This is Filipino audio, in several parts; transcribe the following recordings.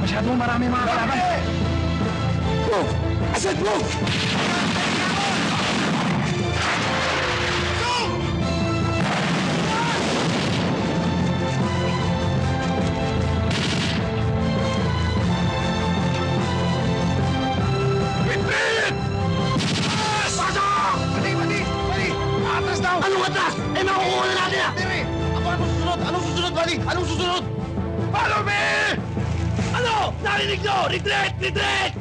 Masyadong marami mga kalaban. Move! I said move! Anong atras? Eh, makukuha na natin ah! Tiri! Ako anong susunod? Anong susunod, buddy? Anong susunod? Follow me! Ano? Narinig nyo! Retreat! Retreat!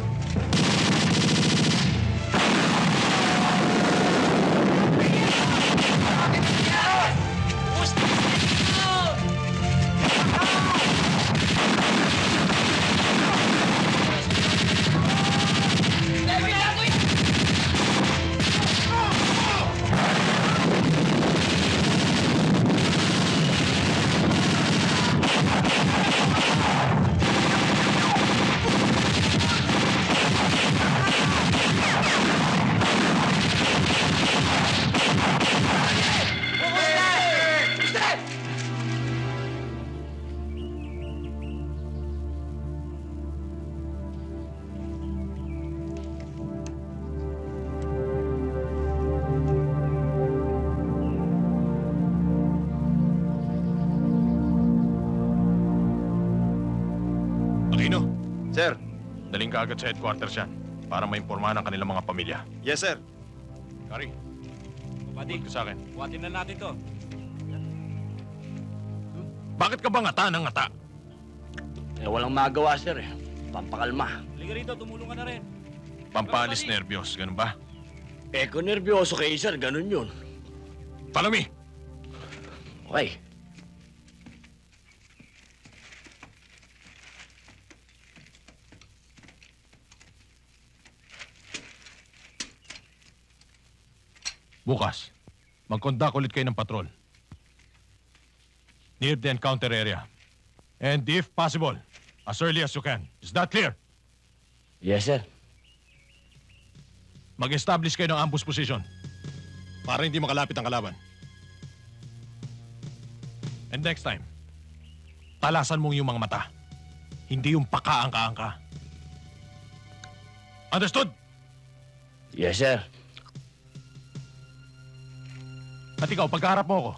Aquino, Sir. daling ka agad sa headquarters yan para maimpormahan ang kanilang mga pamilya. Yes, sir. Kari, Buddy, ka sa akin. buhatin na natin to. Bakit ka ba ngata ng ngata? Eh, walang magawa, sir eh. Pampakalma. Pampalis nervyos, ganun ba? Eh, kung nervyoso kayo, sir, ganun yun. Follow me! Okay. Bukas, mag-conduct ulit kayo ng patrol. Near the encounter area. And if possible, as early as you can. Is that clear? Yes, sir. Mag-establish kayo ng ambush position para hindi makalapit ang kalaban. And next time, talasan mong yung mga mata. Hindi yung pakaangka-angka. Understood? Yes, sir. At ikaw, pagkaharap mo ako,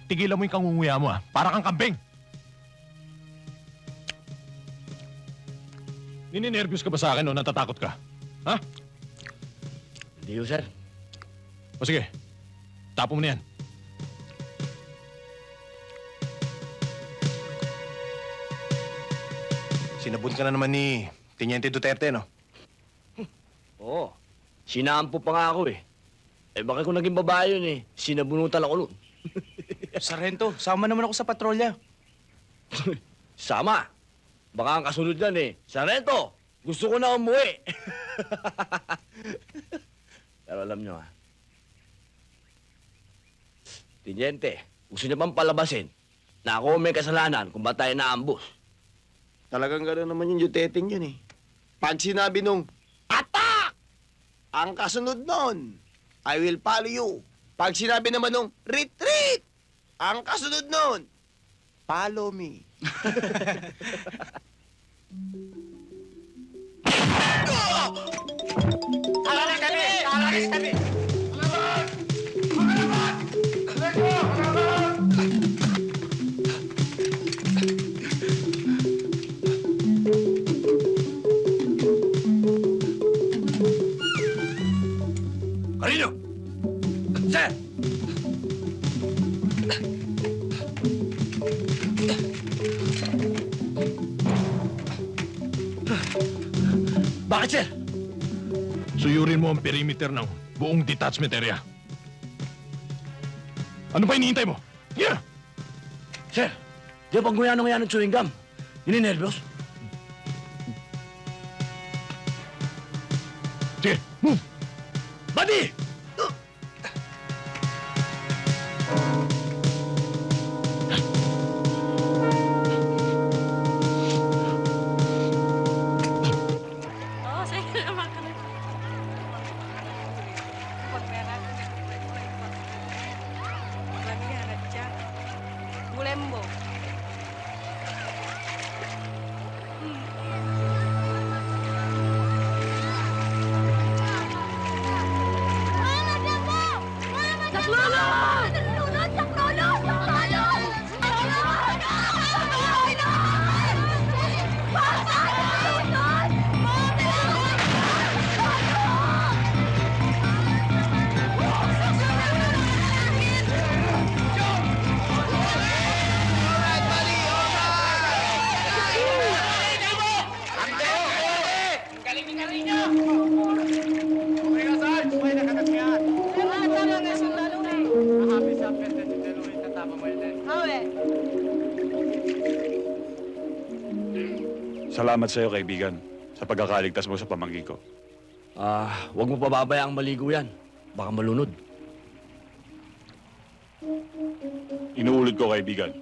tigilan mo yung kangunguya mo, ha? Para kang kambing. Nininervyos ka ba sa akin o natatakot ka? Ha? Hindi, sir. O sige, tapo mo na yan. Sinabot ka na naman ni Teniente Duterte, no? Oo. Sinampo pa nga ako eh. Eh, bakit kung naging babae yun eh? Sinabunutan ako nun. Sargento, sama naman ako sa patrolya. Sama. Baka ang kasunod yan eh. Sarento, gusto ko na umuwi. Pero alam nyo Teniente, gusto niya bang palabasin na ako may kasalanan kung ba't tayo na-ambush? Talagang gano'n naman yung Duteteng yun, eh. Pag sinabi nung, attack! Ang kasunod nun, I will follow you. Pag sinabi naman nung, retreat! Ang kasunod nun, follow me. Carino! Sir! Bakit, sir? Suyurin mo ang perimeter ng buong detachment area. Ano pa hinihintay mo? Yeah! Sir, di ba pag nguya ng chewing gum? Nininervyos? Sige, move! Buddy! Oo, sige naman kami. Pag meron ko, lagi hangat siya. Bulembo. Saklolo! Saklolo! Saklolo! Salamat sa iyo, kaibigan, sa pagkakaligtas mo sa pamangkin ko. Huwag mo pababayaang maligo yan. Baka malunod. Inuulit ko, kaibigan.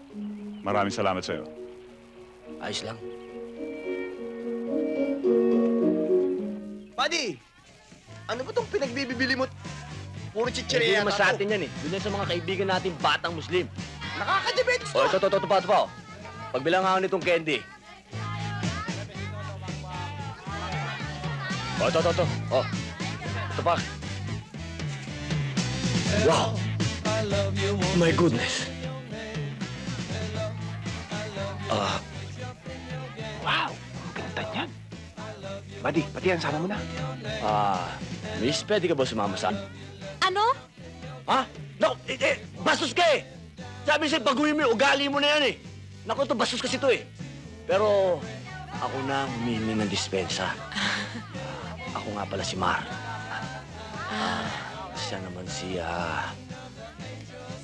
Maraming salamat sa iyo. Ayos lang. Buddy, ano ba itong pinagbibili mo? Puro Hindi chichirya naman sa atin yan eh. Doon yan sa mga kaibigan natin batang Muslim. Nakaka-diabetes O, to. ito pa. Pagbilangan nitong candy. O, ito. O, ito pa. Wow! My goodness. Wow, ang ganda niyan. Buddy, pati yan, sama mo na. Miss, pwede ka ba sumama sa... Ano? Ha? No, bastos ka eh! Sabi sa'yo, baguhin mo yung ugali mo na yan eh. Naku, ito, bastos kasi ito eh. Pero, ako na humihingi ng dispensa. Ako nga pala si Mar. Siya naman si,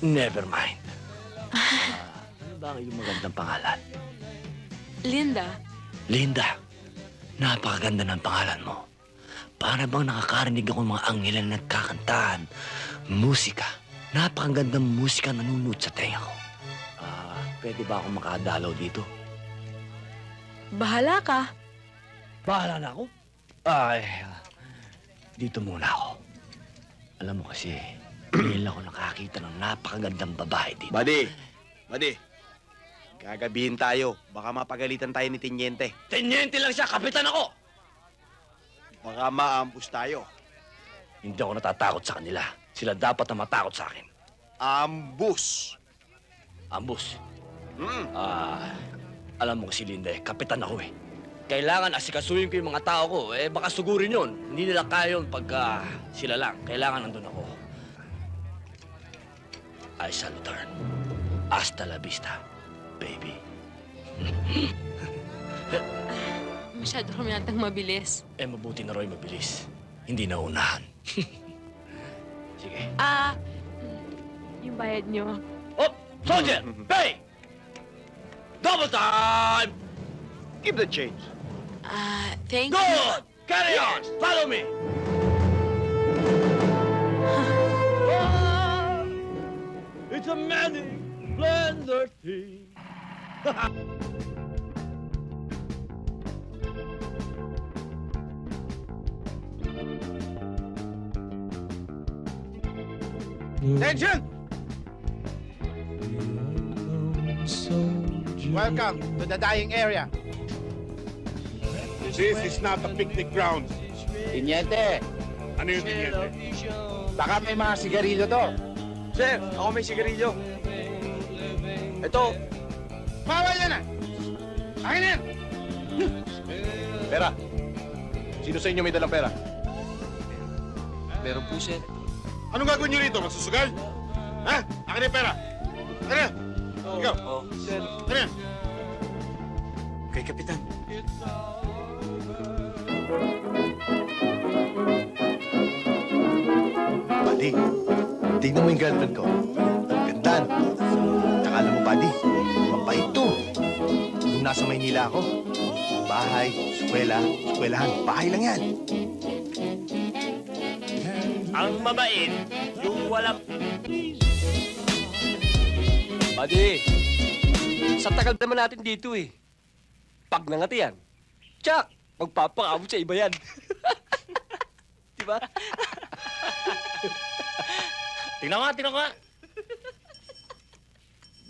Nevermind. Ano ba ang iyong magandang pangalan? Linda. Linda, napakaganda ng pangalan mo. Para bang nakakarinig ako ng mga anghel na nagkakantahan. Musika. Napakagandang musika nanunod sa tenga ko. Pwede ba ako makadalaw dito? Bahala ka. Bahala na ako? Ay, dito muna ako. Alam mo kasi, ngayon ako nakakita ng napakagandang babae dito. Buddy, gagabihin tayo. Baka mapagalitan tayo ni Teniente. Tenyente lang siya, kapitan ako! Baka maampus tayo. Hindi ako natatakot sa kanila. Sila dapat na matakot sa akin. Ambus. Ambus. Mm. Alam mo kasi, Linda, kapitan ako eh. Kailangan asikasuhin ko yung mga tao ko. Baka sugurin yun. Hindi nila kaya yun pagka sila lang. Kailangan nandun ako. I shall return. Hasta la vista, baby. Masyado kami natang mabilis. Mabuti na Roy mabilis. Hindi na unahan. Sige. Yung bayad nyo. Oh, soldier! Pay! Double time! Give the change. Thank you. Good! Carry on! Follow me! It's a magic blender thing. Attention! Welcome to the dying area. This is not a picnic ground. Teniente, Ano yung tiniente? baka may mga sigarilyo to. Sir, ako may sigarilyo. Ito, Bawal yan ah! Akin na yan! pera. Sino sa inyo may dalang pera? Meron po, sir. Anong gagawin niyo rito? Magsusugal? Ha? Akin na yung pera. Akin na. Ikaw. Sir. Akin na. Kay Kapitan. Buddy, tignan mo yung girlfriend ko. Gandaan. Tsaka alam mo, buddy, mabait to. Nung nasa Maynila ako, bahay, eskwelahan, bahay lang yan. Ang mabait, yung walang... Buddy, sa tagal naman natin dito eh. Pag nangati yan, tsak, magpapakamot sa iba yan. Diba? Tingnan ko nga.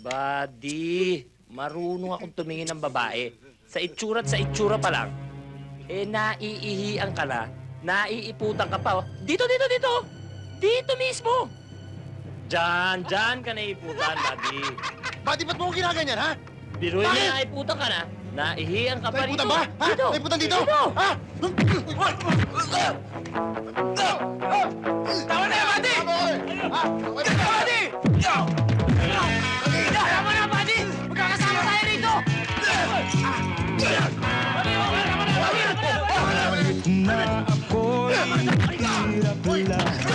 Buddy, marunong akong tumingin ng babae. Sa itsura't sa itsura pa lang, naiihian ka na, naiiputan ka pa. Oh. Dito! Dito mismo! Diyan ka naiiputan, buddy. Buddy, ba't mo ko ginaganyan, ha? Biruin mo naiiputan ka na, naihian ka pa Naiputan dito. ba? Ha? Dito! Naiputan dito? Dito! Ha? Tama na yan, buddy! Ha? Buddy! Tama na, buddy! Magkakasama tayo rito! Na ako'y hirap lang.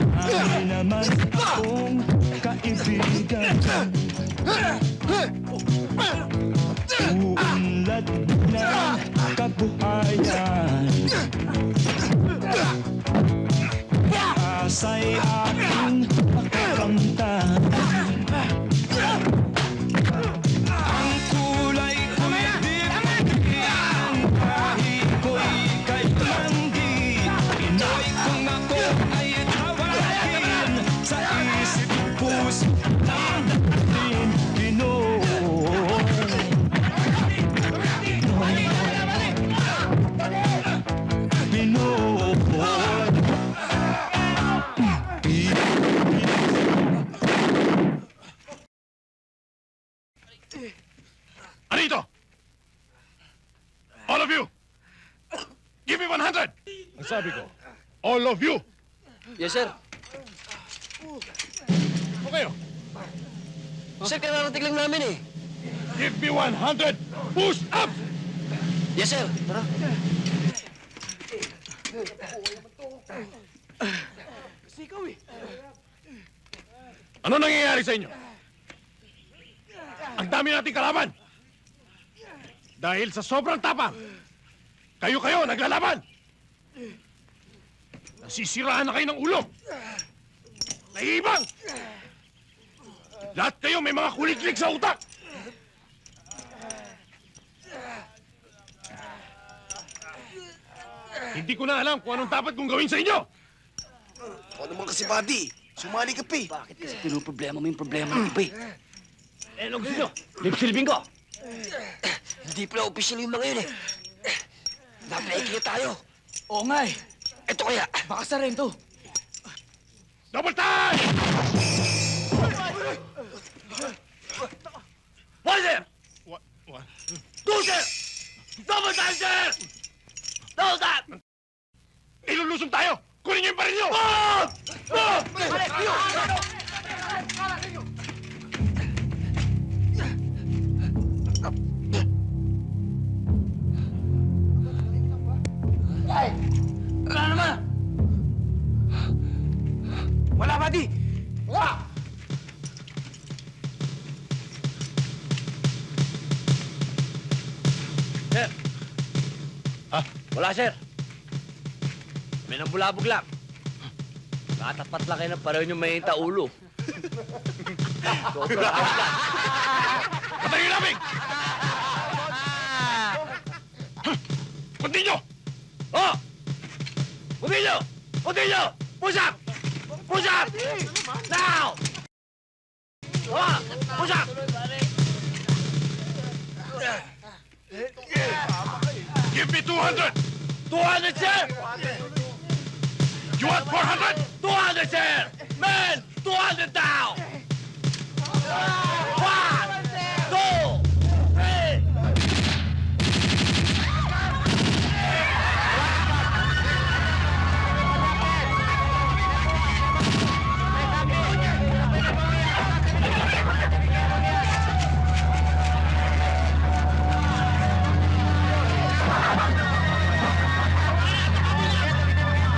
Marami naman akong kaibigan. Uunlad ng kabuhayan. Asa'y aking makakamtan. Ang kulay umibig ang kahit ko'y kailangi. Pinoy kung ako ay tawagin sa isip puso ng dating Pinoy. Ano ito? All of you! Give me 100! Ang sabi ko, all of you! Yes, sir. Okay, Sir, kararating lang namin eh. give me 100 push-up! Yes, sir. Tara. Ano nangyayari sa inyo? Ang dami nating kalaban! Dahil sa sobrang tapang, kayo naglalaban! Nasisiraan na kayo ng ulo! Naiibang! Lahat kayo may mga kuliklik sa utak! Hindi ko na alam kung anong dapat kong gawin sa inyo! Ano naman kasi, buddy? Sumali ka pa eh. Bakit kasi pinoproblema mo yung problema ng iba eh? Eh, ano gusto nyo? Lipsilbing ko! Hindi pala official yung mga yun eh. Napaikli tayo. Oo nga eh. Ito kaya. Baka sa rin to. Double time! One, sir! What? Two, sir! Double time, sir! Double time! Ilulusong tayo! Kunin niyo yung baril niyo! Wala naman. Wala, buddy. Wala. Sir! Wala, sir. May nambulabog lang. Katapat lang kayo ng pareho yung may ulo. Patayin namin! Continue! Oh! Continue! Continue! Push up! Push up! Now! Oh! Push up! Give me 200! 200, sir! You want 400? 200, sir! Man! 200 down! 1, 2, 3!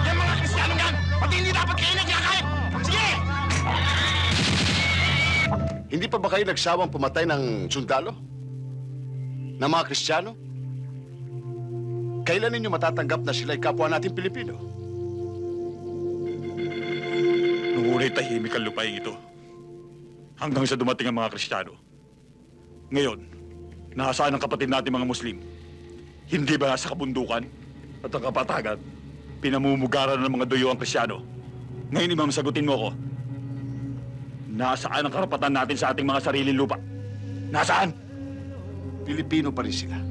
Yung mga Kristiyanong yan, pati hindi dapat kayo nagkakahit! Sige! Hindi pa ba kayo nagsawang pumatay ng sundalo? Ng mga Kristiyano? Kailan ninyo matatanggap na sila'y kapwa natin Pilipino? Nung una'y tahimik ang lupaing ito. Hanggang sa dumating ang mga Kristiyano. Ngayon, nasaan ang kapatid natin mga Muslim? Hindi ba nasa kabundukan at ang kapatagan? Pinamumugaran ng mga duyo ang Kristiyano. Ngayon, Imam, sagutin mo ko. Nasaan ang karapatan natin sa ating mga sariling lupa? Nasaan? Pilipino pa rin sila.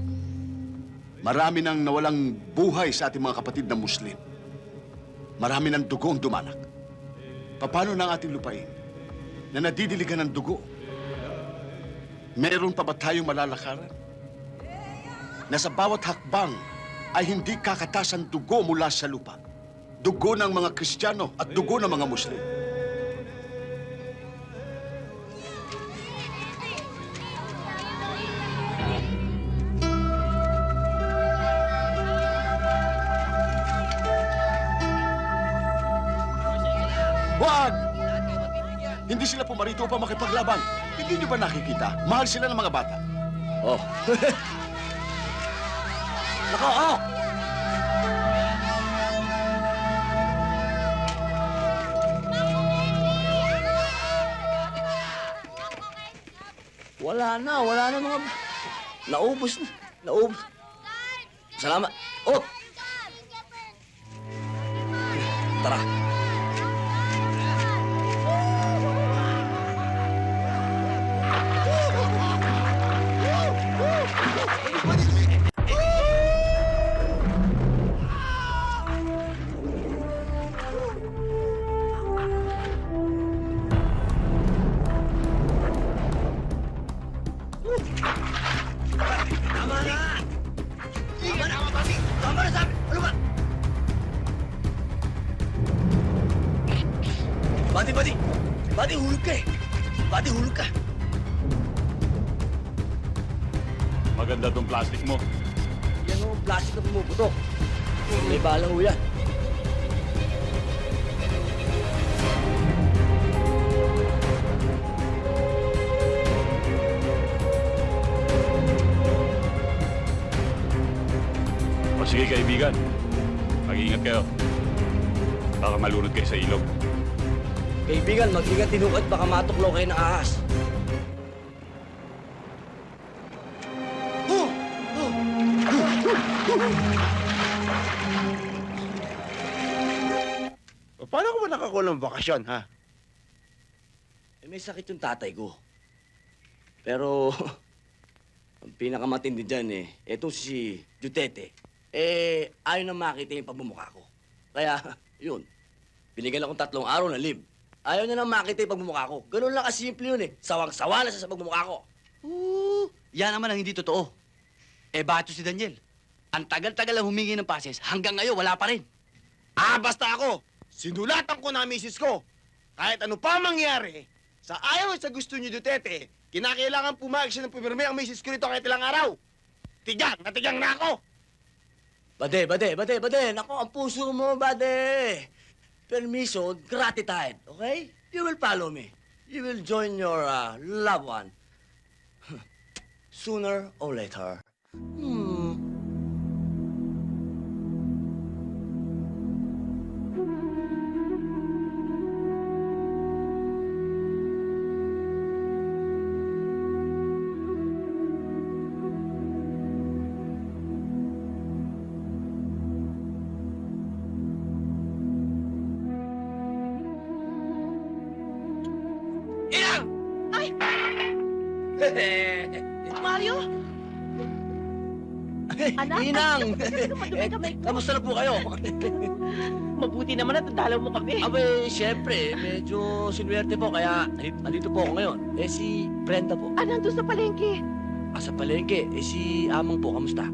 Marami nang nawalang buhay sa ating mga kapatid na Muslim. Marami ng dugo ang dumanak. Paano na ang ating lupain na nadidiligan ng dugo? Meron pa ba tayong malalakaran? Na sa bawat hakbang ay hindi kakatas ang dugo mula sa lupa. Dugo ng mga Kristiyano at dugo ng mga Muslim. Wag! Hindi sila pumarito upang makipaglaban. Hindi nyo ba nakikita? Mahal sila ng mga bata. Oh. Nako, oh! Wala na mga... Naubos na. Naubos. Salamat. Oh! Tara. Buddy, hulog ka eh. Buddy, hulog ka. Maganda tong plastic mo. Yan o, plastic na bumubutok. May bala ho yan. O sige kaibigan, mag-iingat kayo. Baka malunod kayo sa ilog. Kaibigan, mag-ingat din ho at baka matuklaw kayo ng ahas. Paano ko ba nakakulang bakasyon, ha? Eh, may sakit yung tatay ko. Pero, ang pinakamatindi dyan eto si Duterte. Ayaw na makita yung pagbumukha ko. Kaya, yun, binigyan akong 3 araw na leave. Ayaw niya na makita yung pagbumukha ko. Ganun lang kasimple yun Sawang-sawa na siya sa pagbumukha ko. Yan naman ang hindi totoo. Bato si Daniel. Ang tagal-tagal ang humingi ng pases, hanggang ngayon wala pa rin. Basta ako, sinulatan ko na ang misis ko. Kahit ano pa mangyari, sa ayaw at sa gusto niyo, Duterte, kinakailangan pumayag siya ng pumirme ang misis ko nito kahit ilang araw. Natigang na ako! Bade. Nako, ang puso mo, bade. Permission, gratitude, okay? You will follow me. You will join your loved one. Sooner or later. Mario? Anak? Inang! Madumi kamay ko. Kamusta na po kayo? Mabuti naman at dalaw mo kami. Abay, siyempre, medyo sinuwerte po, kaya andito po ako ngayon. Si Brenda po. Nandun sa palengke. Sa palengke. Si Amang po, kamusta?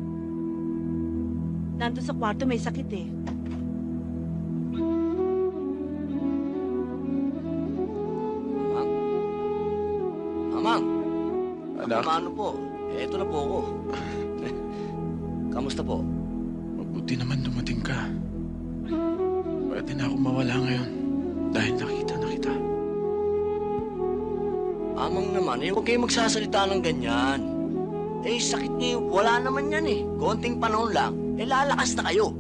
Nandun sa kwarto, may sakit Amang? Anak? Ano po? Eto na po ako. Kamusta po? Mabuti naman dumating ka. Pwede na ako mawala ngayon dahil nakita na kita. Amang naman, huwag kayo magsasalita ng ganyan. Sakit niyo, wala naman yan Konting panahon lang, lalakas na kayo.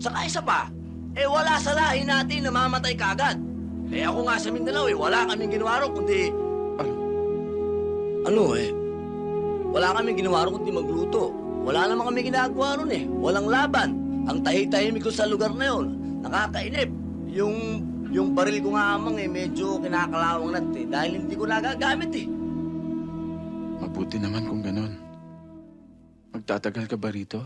Saka isa pa, wala sa lahi natin na mamatay kagad. Ako nga sa Mindanao, wala kaming ginawa ron, kundi... Wala kaming ginawa ron, kundi magluto. Wala naman kami ginagawa ron Walang laban. Ang tahitahimik ko sa lugar na yon, nakakainip. Yung baril ko nga amang medyo kinakalawang na dahil hindi ko nagagamit Mabuti naman kung ganon. Magtatagal ka ba rito?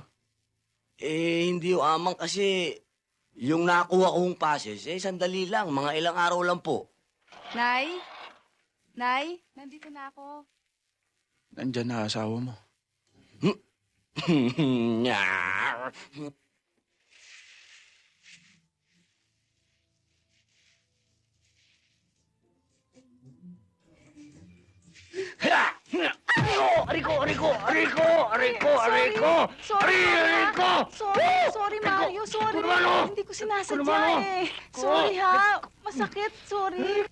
Hindi amang kasi yung nakuha kong passes, sandali lang, mga ilang araw lang po. Nay? Nay? Nandito na ako. Nandyan na asawa mo. Sorry, Mario. Sorry. Hindi ko sinasadya Sorry, ha. Masakit. Sorry.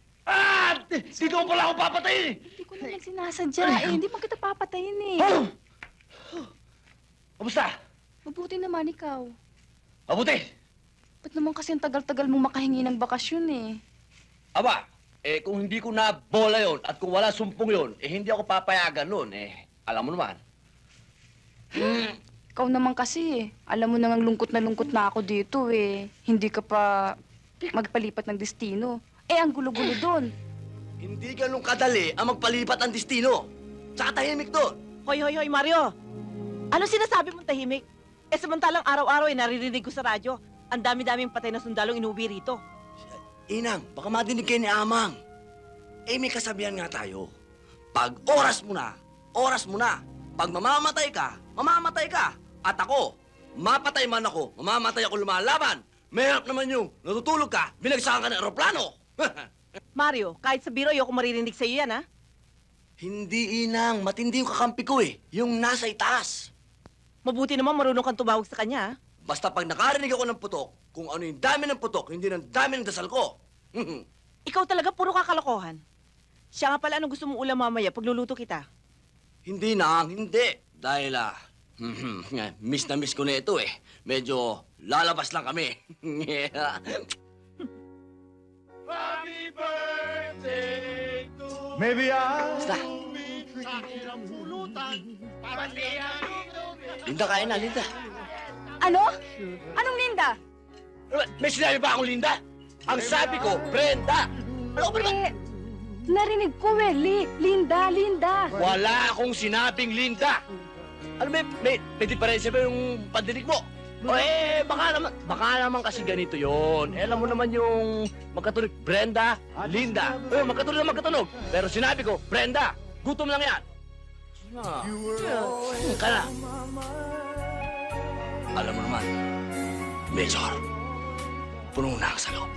Dito pala ako papatayin! Hindi ko naman sinasadya Hindi mo kita papatayin Kamusta? Mabuti naman ikaw. Mabuti! Ba't naman kasi ang tagal-tagal mo makahingi ng bakasyon Aba, kung hindi ko na bola yon at kung wala sumpong yon, hindi ako papayagan nun. Alam mo naman. Ikaw naman kasi Alam mo nang lungkot na ako dito Hindi ka pa magpalipat ng destino. Ang gulo-gulo doon. Hindi ganun kadali ang magpalipat ang destino. Tsaka tahimik doon. Hoy, Mario! Ano sinasabi mong tahimik? Samantalang araw-araw naririnig ko sa radyo, ang dami-daming patay na sundalong inuwi rito. Inang, baka madinig kayo ni Amang. May kasabihan nga tayo. Pag oras mo na. Pag mamamatay ka. At ako, mapatay man ako, mamamatay ako lumalaban. Mayroon naman yung natutulog ka, binagsakan ka ng aeroplano. Mario, kahit sa biro, ayoko maririnig sa'yo yan, ha? Hindi, Inang. Matindi yung kakampi ko eh. Yung nasa itaas. Mabuti naman marunong kang tumawag sa kanya, ha? Basta pag nakarinig ako ng putok, kung ano yung dami ng putok, hindi ng dami ng dasal ko. Ikaw talaga puro kakalokohan. Siya nga pala, anong gusto mong ulam mamaya pagluluto kita? Hindi, Nang. Hindi. Dahil, miss na miss ko na ito eh. Medyo lalabas lang kami. Maybe I... Basta. Linda, kain na, Linda. Ano? Anong Linda? May sinabi ba akong Linda? Ang sabi ko, Brenda. Ano ba naman? Eh, narinig ko Linda. Wala akong sinabing Linda. Ano may diferensya ba yung pandinig mo? O baka naman kasi ganito yon. Alam mo naman yung magkatunog, Brenda, Linda. Magkatunog na magkatunog. Pero sinabi ko, Brenda, gutom lang yan. Kaya, alam mo naman, Major, puno na ako sa loob.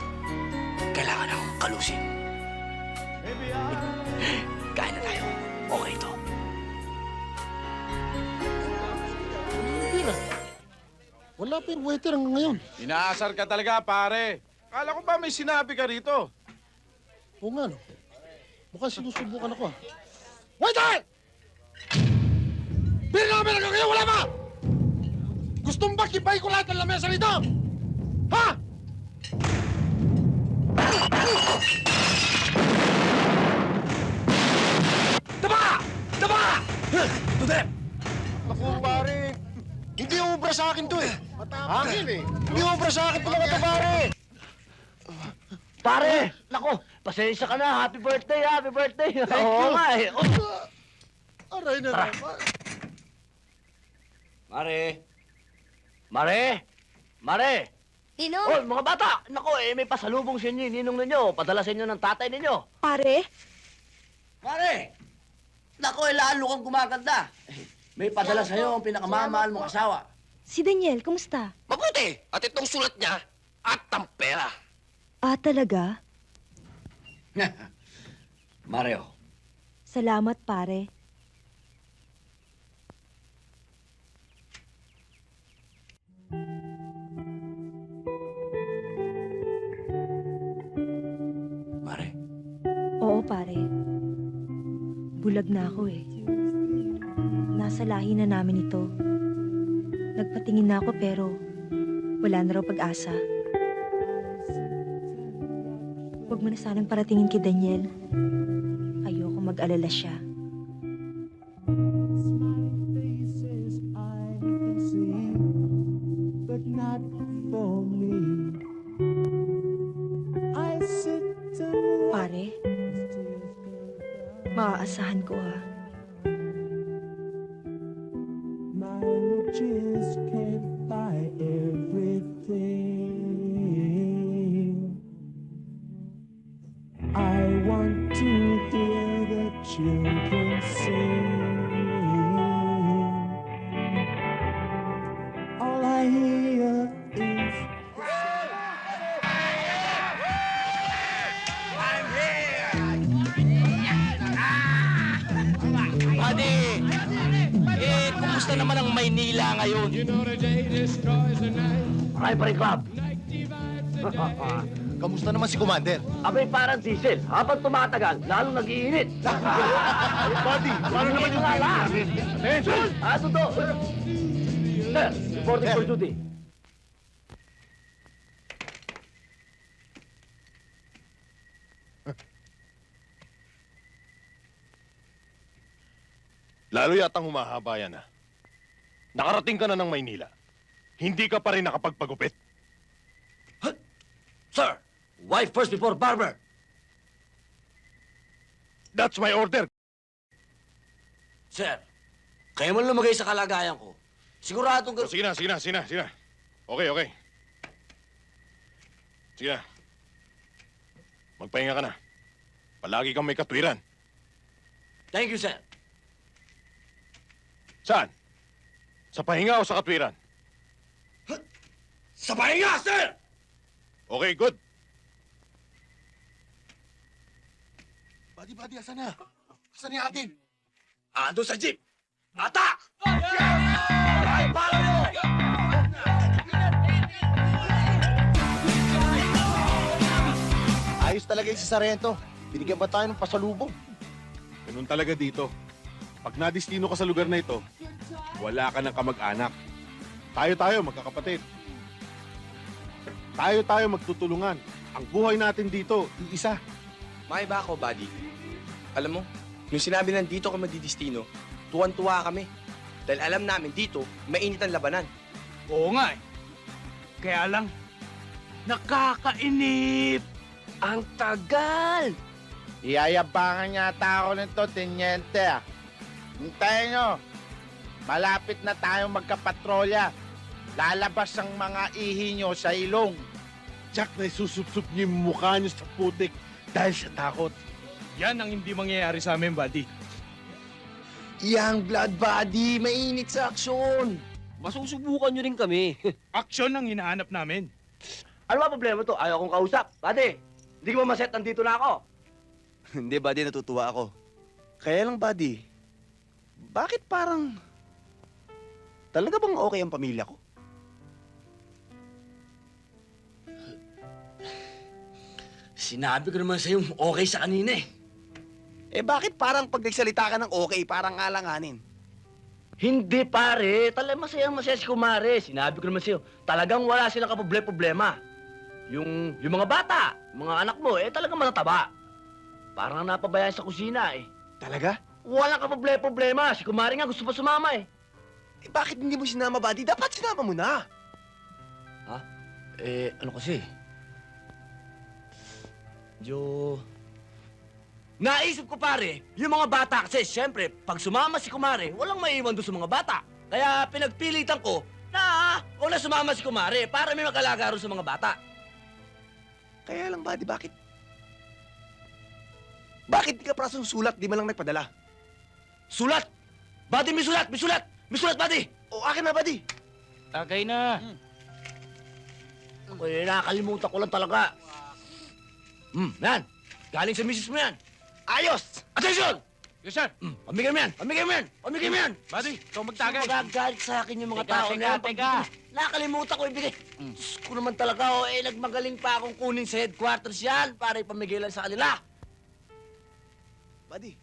Kailangan akong kalusin. Kain na tayo. Okay ito. Wala pa yung waiter hanggang ngayon. Inaasar ka talaga, pare. Kala ko ba may sinabi ka rito? Oo nga, no? Mukhang sinusubukan ako, ah. Waiter! Beer namin hanggang ngayon, wala pa! Gustong ba kibay ko lahat ng lamesa rito? Ha? Tama! Tudep! Naku, pare. Hindi ubra sa akin to eh. Hangin eh. Hindi ubra sa akin talaga to, pare. Pare! Nako, pasensya ka na. Happy birthday, happy birthday. Oo nga eh. Aray na naman. Mare! Ninong? Oh, mga bata! Nako, may pasalubong sa inyo, ninong ninyo. Padala sa inyo ng tatay ninyo. Pare? Mare! Nako, lalo kang gumaganda. May padala sa'yo ang pinakamamahal mong asawa. Si Daniel, kumusta? Mabuti! At itong sulat niya, at ang pera. Ah, talaga? Mario, Salamat, pare. Mare, Oo, pare. Bulag na ako eh. Nasa lahi na namin ito. Nagpatingin na ako pero wala na raw pag-asa. Huwag mo na sanang paratingin kay Daniel. Ayoko mag-alala siya. Pare, maaasahan ko ha. Buddy! Kumusta naman ang Maynila ngayon? Rifle Club. Kamusta naman si Commander? Abay parang diesel. Habang tumatagal, lalong nag-iinit. Buddy, paano naman yung team namin? Attention! Totoo. Sir, reporting for duty. Lalo yatang humahaba yan, ha? Nakarating ka na ng Maynila. Hindi ka pa rin nakapagpagupit. Sir, wife first before barber. That's my order. Sir, kayo man lumagay sa kalagayan ko. Siguradong... Sige na. Okay. Sige na. Magpahinga ka na. Palagi kang may katwiran. Thank you, sir. Saan? Sa pahinga o sa katwiran? Sa pahinga, sir! Okay, good. Buddy, asan na? Asan yung atin? Doon sa jeep! Atak! Ayos talaga yung si Sarento. Binigyan pa tayo ng pasalubong. Ganun talaga dito. Pag nadistino ka sa lugar na ito, wala ka ng kamag-anak. Tayo magkakapatid. Tayo magtutulungan. Ang buhay natin dito, iisa. May ba ako, buddy? Alam mo, nung sinabi ng dito ka madidistino, tuwan-tuwa kami. Dahil alam namin dito, mainit ang labanan. Oo nga eh. Kaya lang, nakakainip. Ang tagal! Iyayabangan yata ako nito, Tenyente. Hintayin nyo. Malapit na tayong magkapatrolya. Lalabas ang mga ihi nyo sa ilong. Jack, na isusupsup niyo yung mukha niyo sa putik dahil sa takot. Yan ang hindi mangyayari sa amin, buddy. Yang blood body, mainit sa aksyon. Masusubukan nyo rin kami. Aksyon ang hinahanap namin. Ano ba problema to? Ayaw kong kausap. Buddy, hindi ko ba maset nandito na ako? Hindi, buddy. Natutuwa ako. Kaya lang, buddy. Bakit parang... Talaga bang okay ang pamilya ko? Sinabi ko naman sa'yo, okay sa kanina eh. Eh bakit parang pag nagsalita ka ng okay, parang alanganin? Hindi pare, talagang masaya si Kumare. Sinabi ko naman sa'yo, talagang wala silang kaproblema. Yung mga bata, mga anak mo, talagang matataba. Parang napabayaan sa kusina eh. Talaga? Walang kaproblema. Si Kumare nga gusto pa sumama eh. Eh bakit hindi mo sinama, buddy? Dapat sinama mo na. Ano kasi? Naisip ko pare, yung mga bata kasi, siyempre, pag sumama si Kumare, walang maiwan doon sa mga bata. Kaya pinagpilitan ko na huwag na sumama si Kumare para may mag-alaga rin sa mga bata. Kaya lang, buddy, bakit? Bakit di ka prasong sulat, di man lang nagpadala? Sulat! Buddy, may sulat! May sulat! May sulat, buddy! O, akin na, buddy! Tagay na. Ako nakakalimutan ko lang talaga. Yan. Galing sa misis mo yan. Ayos! Attention! Yes, sir. Pamigay mo yan! Pamigay mo yan! Pamigay mo yan! Buddy, ikaw magtagay. Magagalit sa akin yung mga Teka, tao teka, na teka. Nakalimutan ko ibigay. Diyos ko naman talaga, nagmagaling pa akong kunin sa headquarters yan para ipamigay lang sa kanila. Buddy,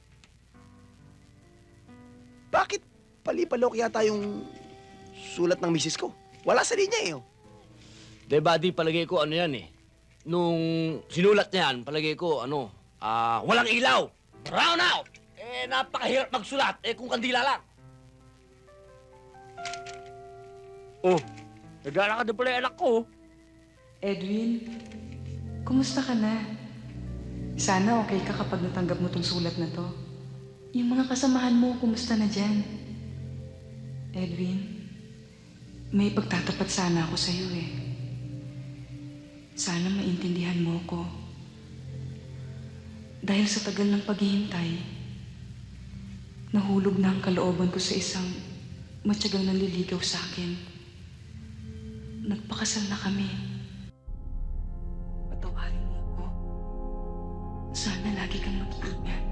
bakit palipalok yata yung sulat ng misis ko? Wala sa linya eh. De, buddy, palagay ko ano yan eh. Nung sinulat niya yan, palagay ko walang ilaw. Brown out! Napakahirap magsulat. Kung kandila lang. Naglalakad na pala yung anak ko. Edwin, kumusta ka na? Sana okay ka kapag natanggap mo tong sulat na to. Yung mga kasamahan mo, kumusta na dyan? Edwin, may pagtatapat sana ako sa'yo eh. Sana maintindihan mo ko. Dahil sa tagal ng paghihintay, nahulog na ang kalooban ko sa isang matyagang nanliligaw sa akin. Nagpakasal na kami. Patawarin mo ko. Sana lagi kang mag-iingat.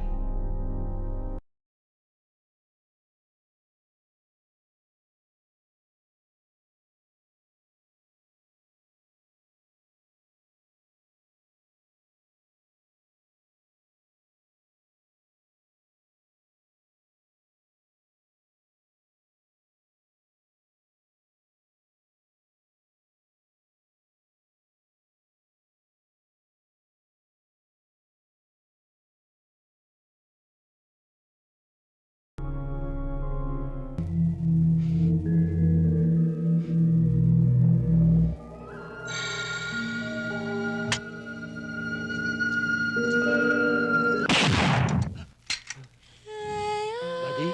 Buddy?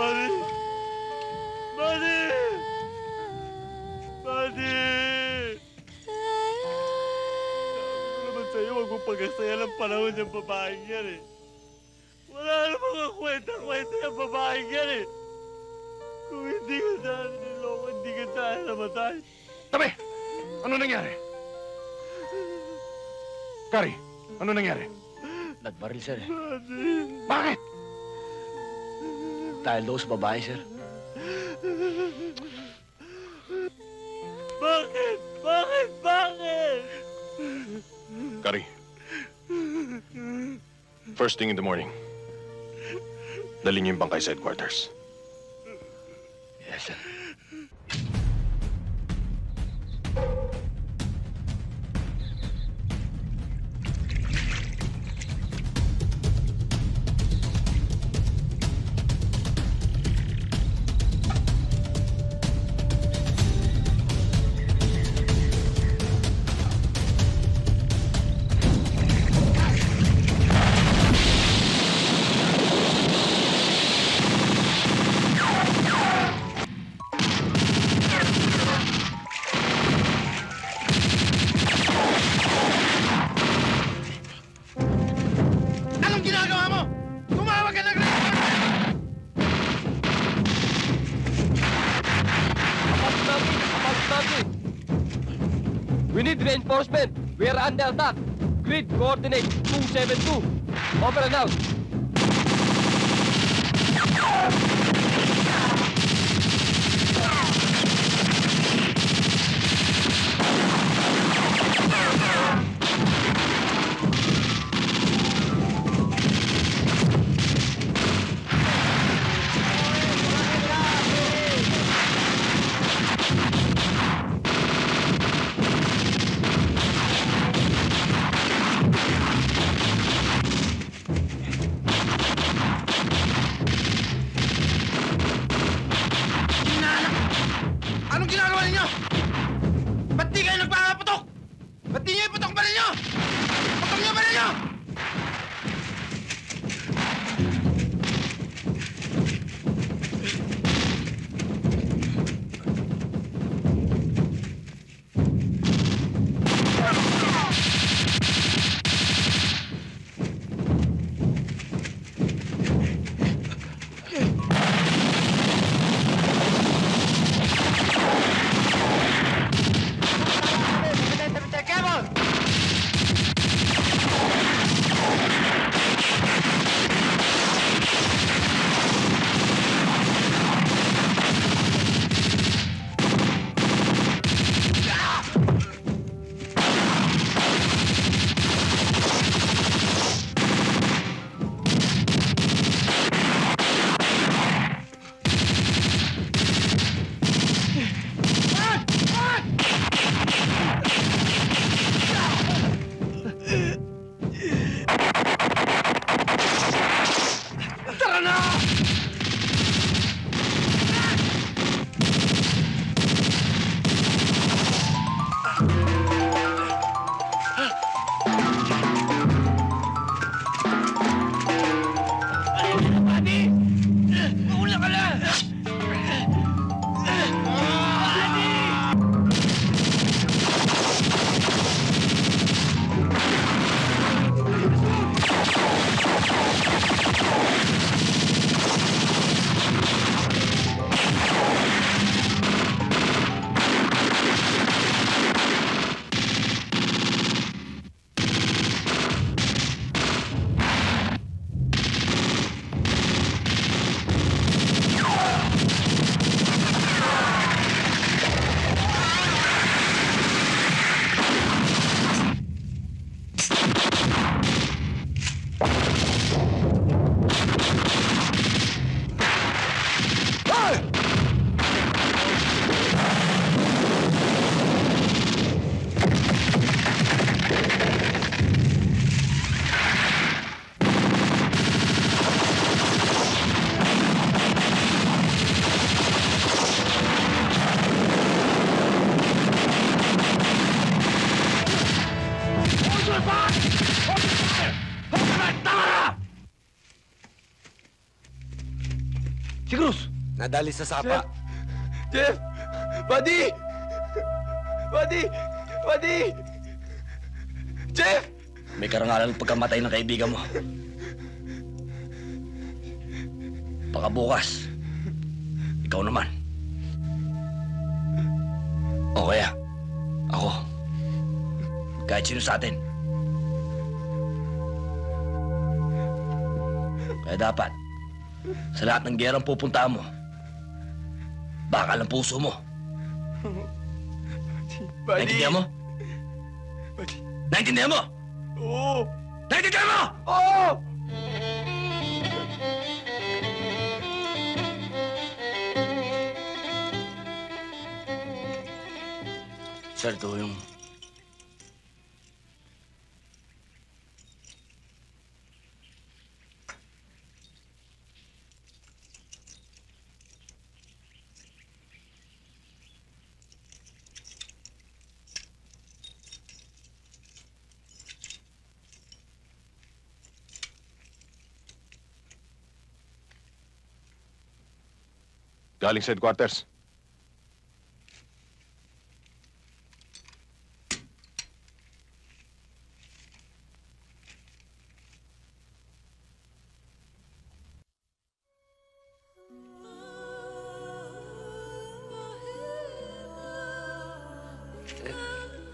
Buddy! Buddy! Buddy! Sabi ko naman sa'yo, huwag mong pag-asaya ng panahon yung babaeng yan eh. Wala namang kwenta-kwenta yung babaeng yan eh. Kung hindi ka sana niloko, hindi ka sana namatay. Tabi! Ano nangyari? Kari, ano nangyari? Nagbaril, sir. Bakit? Dahil daw sa babae, sir. Bakit? Bakit? Bakit? Kari. First thing in the morning. Dali niyo yung bangkay sa headquarters. Yes, sir. Anong ginagawa mo? Tumawag ka ng We need reinforcement. We are under attack. Grid coordinate 272. Over and out. Anong ginagawa ninyo? Ba't di kayo nagpapaputok? Ba't di nyo iputok ba ninyo? Putok nyo ba ninyo? Si Cruz! Nadali sa sapa. Jeff! Buddy! Buddy! Buddy! Jeff! May karangalan ng pagkamatay ng kaibigan mo. Baka bukas, ikaw naman. O kaya, ako. kahit sino sa atin. Kaya dapat, sa lahat ng gerang pupuntahan mo, bakal ang puso mo. Naintindihan mo? Naintindihan mo? Oo! Naintindihan mo? Oo! Sir, ito yung... Galing sa headquarters.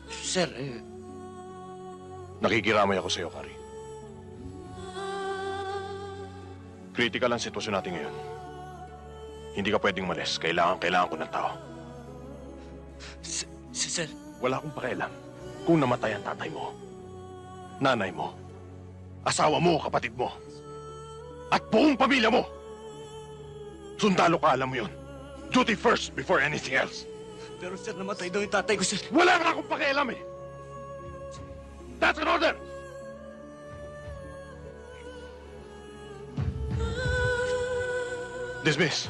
Sir, Nakikiramay ako sa iyo, Kari. Critical ang sitwasyon natin ngayon. Hindi ka pwedeng malis. Kailangan ko ng tao. Sir, Wala akong pakialam kung namatay ang tatay mo, nanay mo, asawa mo, kapatid mo, at buong pamilya mo. Sundalo ka, alam mo yun. Duty first before anything else. pero sir, namatay daw yung tatay ko, sir. Wala nga akong pakialam eh. That's an order! Dismiss.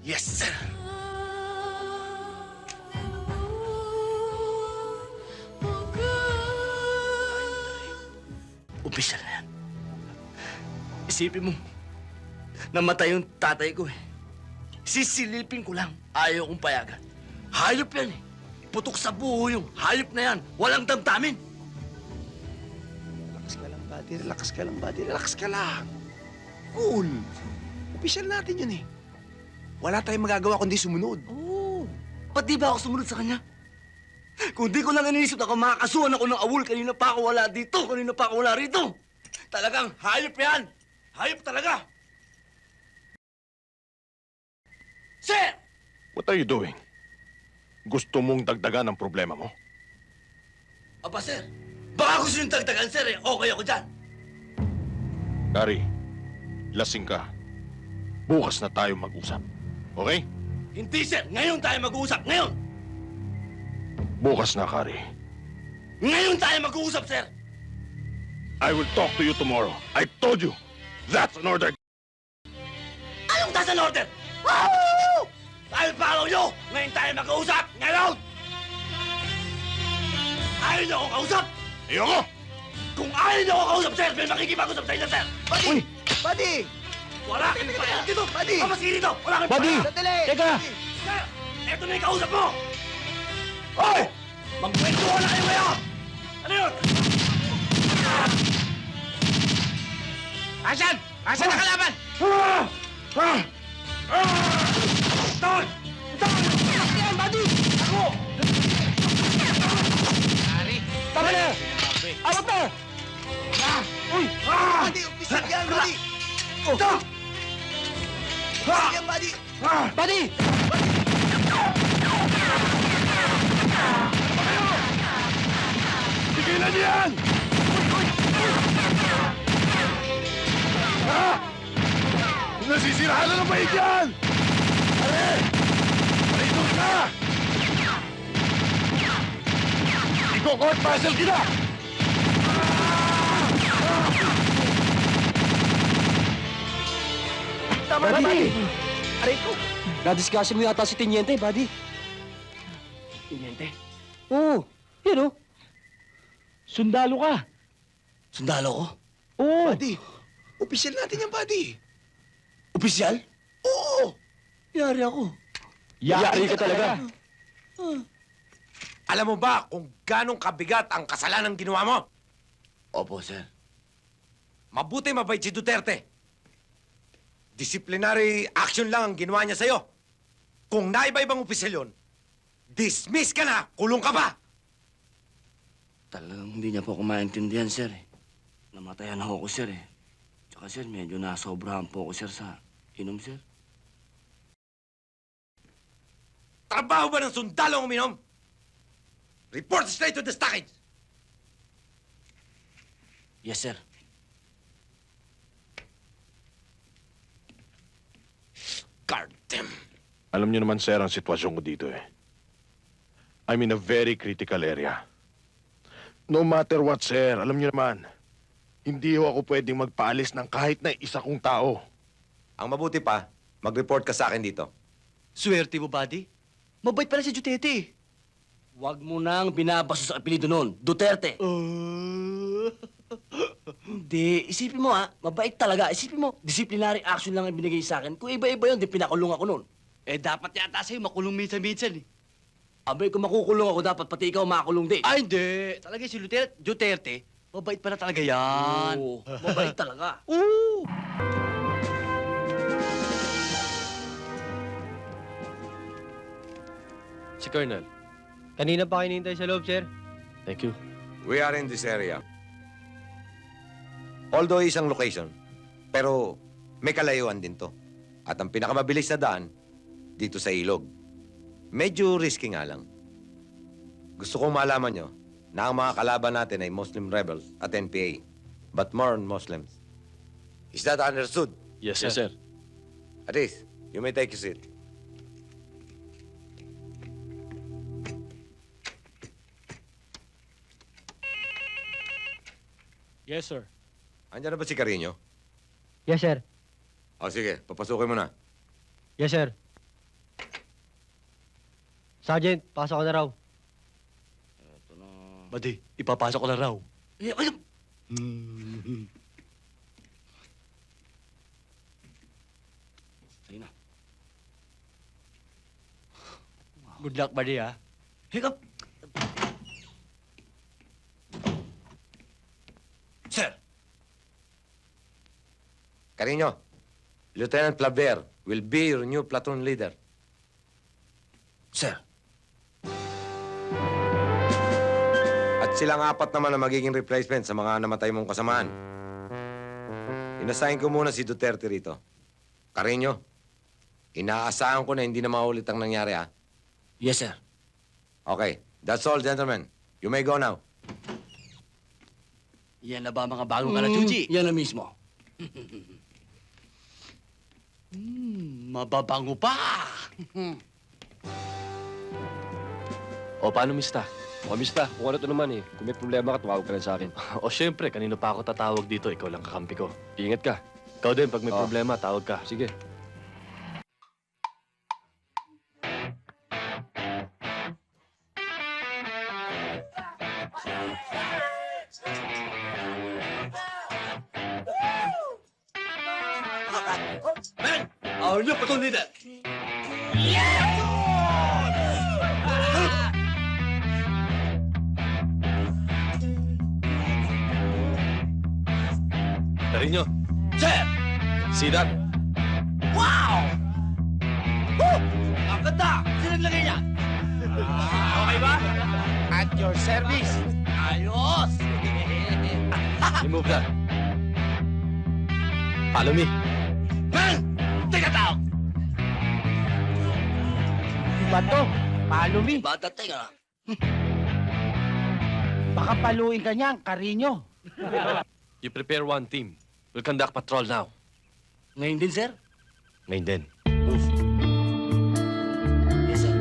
Yes, sir. Umpisa na yan. Isipin mo, namatay yung tatay ko eh. Sisilipin ko lang, ayaw kong payagan. Hayop yan eh. Putok sa buho yung hayop na yan. Walang damdamin. Relax ka lang, buddy. Relax ka lang, buddy. Relax ka lang. Cool. Opisyal natin yun eh. Wala tayong magagawa kundi sumunod. Oo. Ba't di ba ako sumunod sa kanya? Kung di ko lang iniisip na makakasuhan ako ng awol, kanina pa ako wala dito, kanina pa ako wala rito. Talagang hayop yan. Hayop talaga. Sir! What are you doing? Gusto mong dagdagan ang problema mo? Aba, sir. Baka gusto yung tagtagan, sir eh. Okay ako dyan. Kari, lasing ka. Bukas na tayo mag-usap. Okay? Hindi, sir. Ngayon tayo mag-uusap. Ngayon! Bukas na, Kari. Ngayon tayo mag-uusap, sir! I will talk to you tomorrow. I told you. That's an order. Anong that's an order? Woo! I'll follow you! Ngayon tayo mag-uusap! Ngayon! Ayaw niyo akong kausap! Ayoko! Kung ayaw niyo akong kausap, sir, may makikipag-usap sa inyo, sir! Buddy! Buddy! Wala kang pakialam dito! Buddy! Pamaski dito! Wala kang Buddy! pakialam! Sandali! Teka! Sir! Eto na yung kausap mo! Hoy! Magkwentuhan na kayo ngayon! Ano yun? Asan? Asan ang kalaban? Tol! Tol! Yan, buddy! Ako! Ari! Tama na! Awat na! Uy! Buddy! Opisyal yan, buddy! Ito! Opisyal yan, buddy! Buddy! Tigilan niyo yan! Ha? Nasisirahan na ng bait yan! Pare! Palitos ka! Iko-court martial kita! Tama na, buddy! Aray ko! Nadiscuss mo yata si Teniente, buddy. Tiniente? Oo, yun oh. Sundalo ka. Sundalo ko? Oo. Buddy! Opisyal natin yan, buddy! Opisyal? Oo! Yari ako. Yari ka talaga. Alam mo ba kung ganong kabigat ang kasalanan ginawa mo? Opo, sir. Mabuti mabait si Duterte. Disciplinary action lang ang ginawa niya sa'yo. Kung naiba-ibang opisyal yun, dismiss ka na! Kulong ka pa! Talagang hindi niya po ako maintindihan, sir. Namatayan ako, sir. Tsaka, sir, medyo nasobrahan po ako, sir, sa inom, sir. Trabaho ba ng sundalo ang uminom? Report straight to the stockage! Yes, sir. Goddamn! Alam niyo naman, sir, ang sitwasyon ko dito eh. I'm in a very critical area. No matter what, sir, alam niyo naman, hindi ho ako pwedeng magpaalis ng kahit na isa kong tao. Ang mabuti pa, mag-report ka sa akin dito. Swerte mo, buddy. Mabait pala si Duterte. Huwag mo nang binabaso sa apelido noon. Duterte. Hindi. Isipin mo, mabait talaga. Isipin mo, disciplinary action lang ang binigay sa akin. Kung iba-iba yun, di pinakulong ako noon. Dapat yata sa'yo makulong minsan-minsan. Abay, kung makukulong ako, dapat pati ikaw makulong din. Ay, hindi. Talaga si Duterte, mabait pala talaga yan. Oo, mabait talaga. Oo! Si Colonel. Kanina pa kinintay sa loob, sir. Thank you. We are in this area. Although isang location, pero may kalayuan din to. At ang pinakamabilis na daan, dito sa ilog. Medyo risky nga lang. Gusto kong malaman nyo na ang mga kalaban natin ay Muslim rebels at NPA. But more on Muslims. Is that understood? Yes, sir. Aris, you may take your seat. Yes, sir. Andiyan na ba si Carino? Yes, sir. O sige, papasukin mo na. Yes, sir. Sergeant, pasok ko na raw. Buddy, ipapasok ko na raw. Sige na. Good luck, buddy, ha? Hiccup! Sir! Carino, Lieutenant Claver will be your new platoon leader. Sir. At silang apat naman ang magiging replacement sa mga namatay mong kasamaan. Inassign ko muna si Duterte rito. Carino, inaasahan ko na hindi na maulit ang nangyari, ha? Yes, sir. Okay, that's all, gentlemen. You may go now. Yan na ba mga bagong kalachuchi? Yan na mismo. Mababango pa! O, paano, mista? O, mista, kung ano to naman eh. Kung may problema ka, tumawag ka lang sa akin. O, syempre, kanino pa ako tatawag dito? Ikaw lang kakampi ko. Ingat ka. Ikaw din, pag may problema, tawag ka. Sige. Man! Our new platoon leader! Carino, Sir! see that? Wow! Woo! Ang ganda! Sinaglagay niya! Okay ba? At your service. Ayos! Remove that. Follow me. Man! Take it out! Iba to. Palo me. Bata, teka. Baka paluin ka niyan, Carino. You prepare one team. We'll conduct patrol now. Ngayon din, sir? Ngayon din. Yes, sir.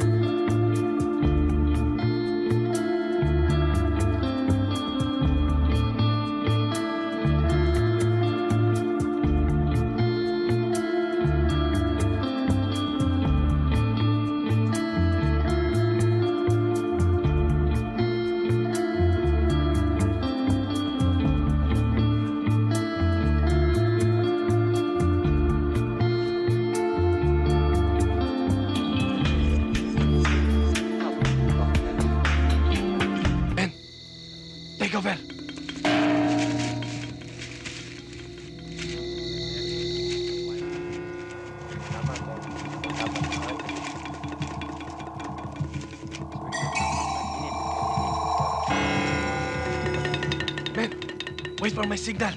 Wait for my signal.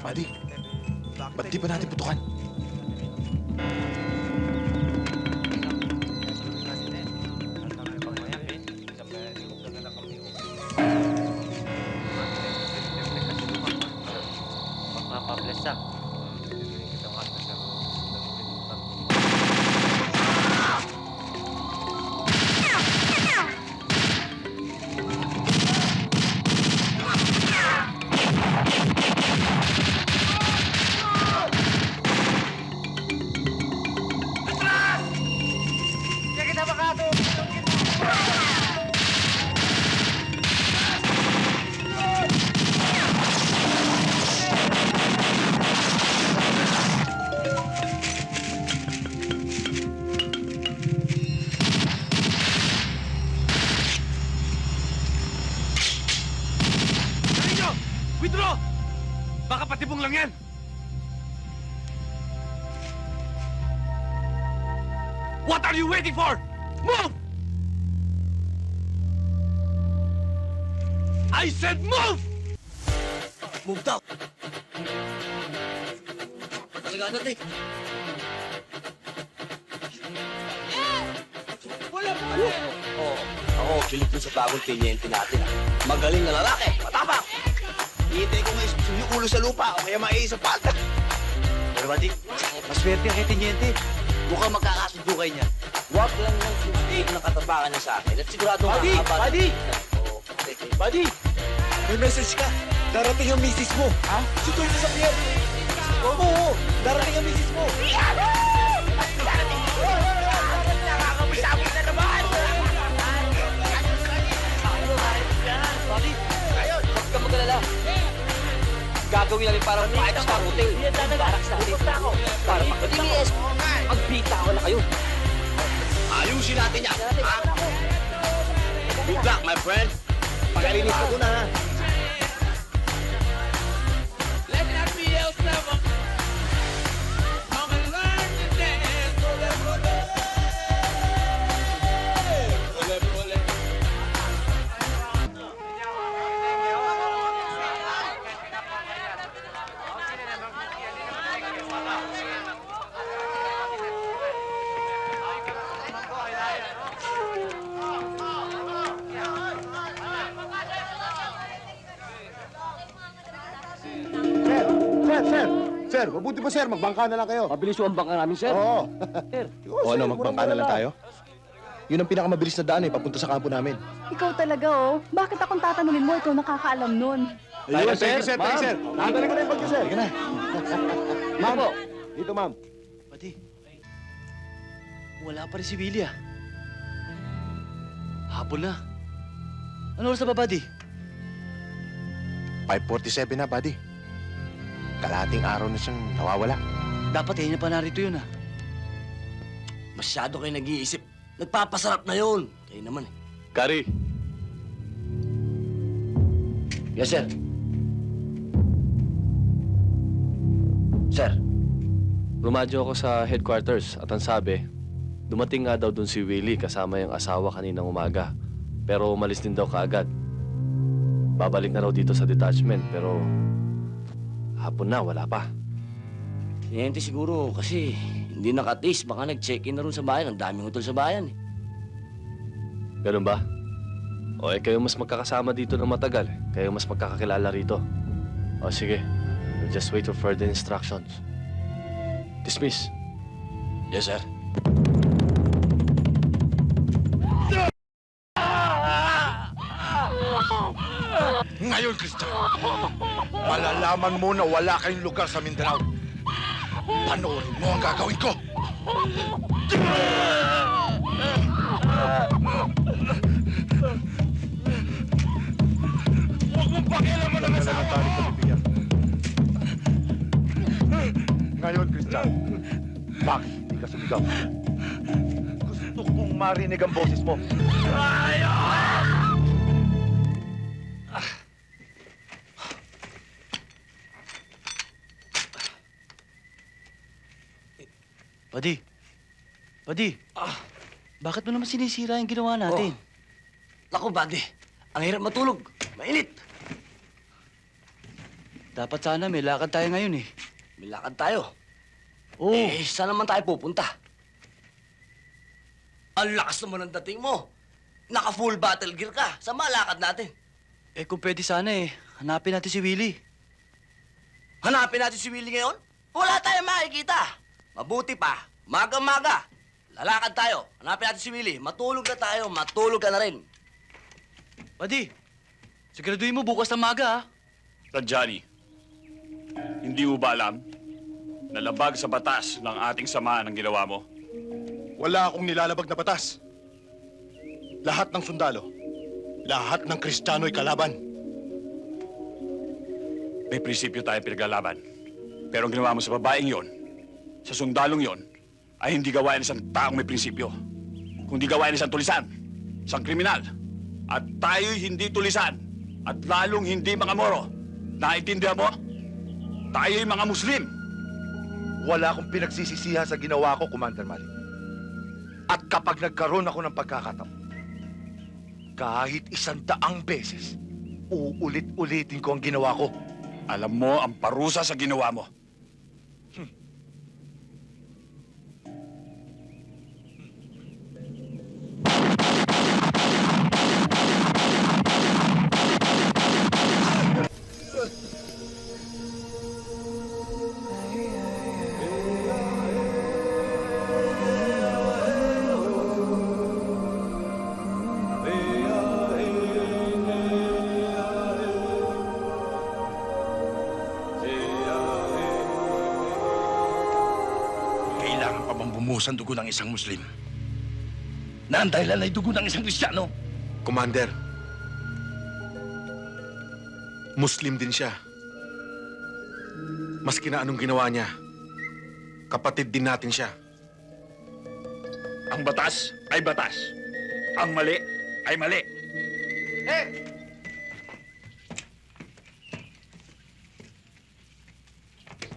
Buddy, ba't di pa natin putukan? Mapabless Withdraw! Baka patibong lang yan! What are you waiting for? Move! I said move! Move daw! Talaga natin! Oh, ako, kilig ko sa bagong tinyente natin. Magaling na lalaki, matapang! Hihintay ko nga yung ulo sa lupa o kaya maii sa palda. Pero Badi, maswerte ang kay mukhang magkakasundukay niya. Huwag lang ng sustig ng katapakan niya sa akin at sigurado makakabal. Badi! May message ka. Darating ang misis mo. Ha? Sutuin mo sa piyan. Oo, darating ang misis mo. Darating! Nakakamisabot na naman! Badi, huwag ka magalala. Gagawin namin parang 5-star hotel. Barracks natin. Para pagkatapos, magbita ko na kayo. Ayusin natin yan. Ha? Good luck, my friend. Pagalinis ko doon, ha? Let that be else never. Come and learn to dance. Sir, mabuti pa sir, magbangka na lang kayo. Mabilis yung bangka namin, sir. Oo. Sir. O ano, magbangka na lang tayo? Yun ang pinakamabilis na daan papunta sa kampo namin. Ikaw talaga, oh. Bakit akong tatanungin mo? Ikaw nakakaalam nun. Ayun, thank you, sir. Nakadali ko na yung bagyo, sir. Sige na. Ma'am, dito, ma'am. Pati, wala pa rin si Billy, ah. Hapon na. Ano oras na ba, buddy? 5:47 na, buddy. Kalahating araw na siyang nawawala. Dapat na pa narito yun, ah. Masyado kayo nag-iisip. Nagpapasarap na yun. Kayo naman, eh. Gary, Yes, sir. Sir. rumadyo ako sa headquarters at ang sabi, dumating nga daw dun si Willie kasama yung asawa kaninang umaga. Pero umalis din daw kaagad. Babalik na raw dito sa detachment pero hapon na, wala pa. Tiniente siguro kasi hindi nakatis. Baka nag-check-in na rin sa bayan. Ang daming hotel sa bayan, eh. Ganun ba? O kayo mas magkakasama dito ng matagal. Kayo mas magkakakilala rito. O sige, we'll just wait for further instructions. Dismiss. Yes, sir. Ngayon, Christian, malalaman mo na wala kayong lugar sa Mindanao. Panoorin mo ang gagawin ko. Huwag mong pakialaman ang asawa mo! Ngayon, Christian, bakit hindi ka sumigaw? Gusto kong marinig ang boses mo. Buddy. Buddy. Bakit mo naman sinisira yung ginawa natin? Naku, buddy. Ang hirap matulog. Mainit. Dapat sana may lakad tayo ngayon eh. May lakad tayo? Oo. Eh, saan naman tayo pupunta? Ang lakas naman ng dating mo. Naka-full battle gear ka. Saan malakad natin? Eh, kung pwede sana eh, hanapin natin si Willie. Hanapin natin si Willie ngayon? Wala tayong makikita. Mabuti pa, maga-maga. Lalakad tayo. Hanapin natin si Willie. Matulog na tayo, matulog ka na rin. Buddy, siguraduhin mo bukas na maga, ha? Johnny, hindi mo ba alam na labag sa batas ng ating samahan ang ginawa mo? Wala akong nilalabag na batas. Lahat ng sundalo, lahat ng Kristiyano ay kalaban. May prinsipyo tayo pinaglalaban. Pero ang ginawa mo sa babaeng yon, sa sundalong yon, ay hindi gawain ng isang taong may prinsipyo. Kundi gawain ng isang tulisan, isang kriminal. At tayo'y hindi tulisan. At lalong hindi mga Moro. Naintindihan mo? Tayo'y mga Muslim. Wala akong pinagsisisihan sa ginawa ko, Commander Malik. At kapag nagkaroon ako ng pagkakataon, kahit 100 beses, uulit-ulitin ko ang ginawa ko. Alam mo ang parusa sa ginawa mo. Kailangan pa bang bumuhos ang dugo ng isang Muslim? Na ang dahilan ay dugo ng isang Kristiyano? Commander, Muslim din siya. Maski na anong ginawa niya, kapatid din natin siya. Ang batas ay batas. Ang mali ay mali.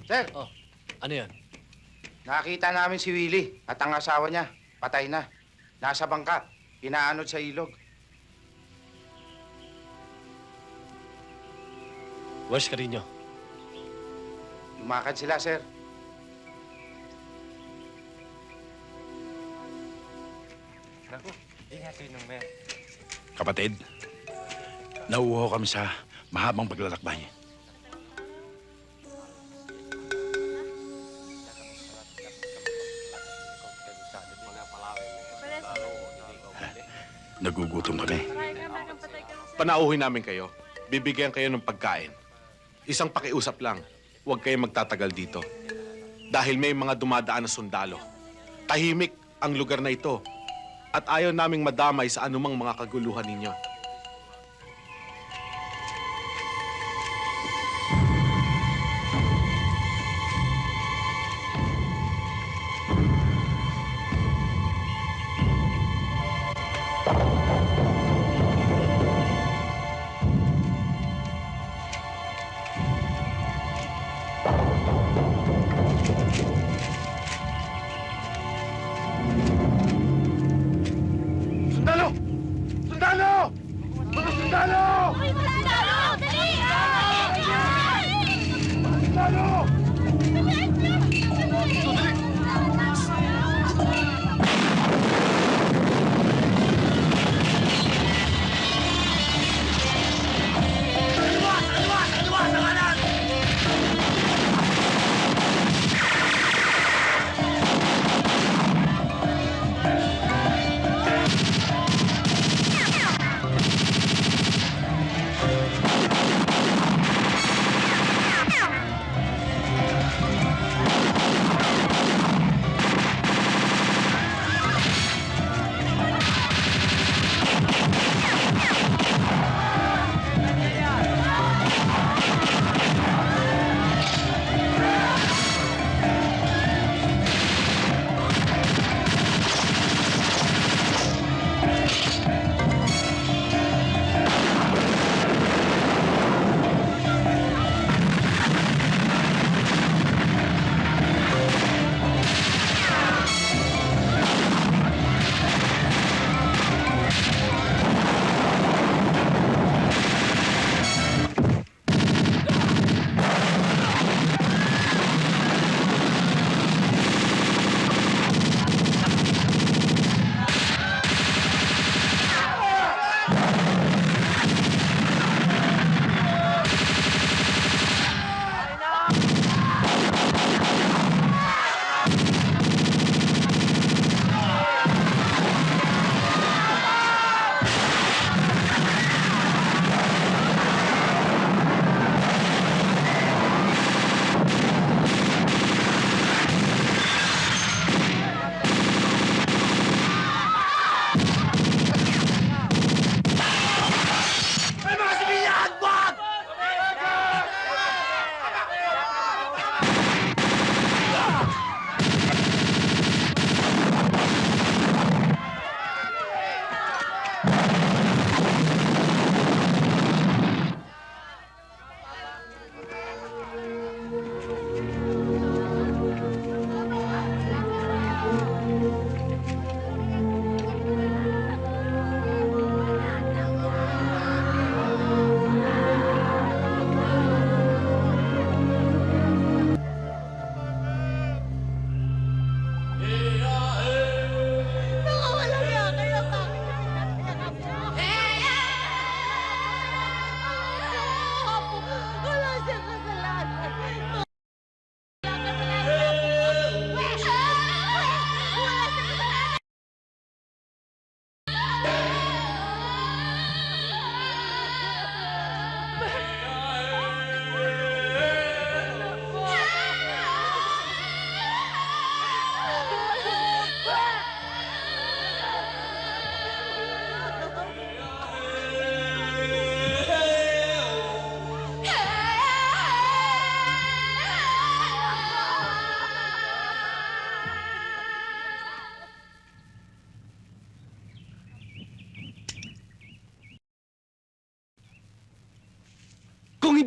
Sir, Ano yan? nakita namin si Willie at ang asawa niya. Patay na. Nasa bangka. Inaanod sa ilog. Where's Carino? Lumakad sila, sir. Kapatid, nauuho kami sa mahabang paglalakbay. Nagugutom kami. Panauhin namin kayo. Bibigyan kayo ng pagkain. Isang pakiusap lang. Huwag kayong magtatagal dito. Dahil may mga dumadaan na sundalo. Tahimik ang lugar na ito. At ayaw naming madamay sa anumang mga kaguluhan ninyo. Sundalo! Sundalo! Mga sundalo! Sundalo!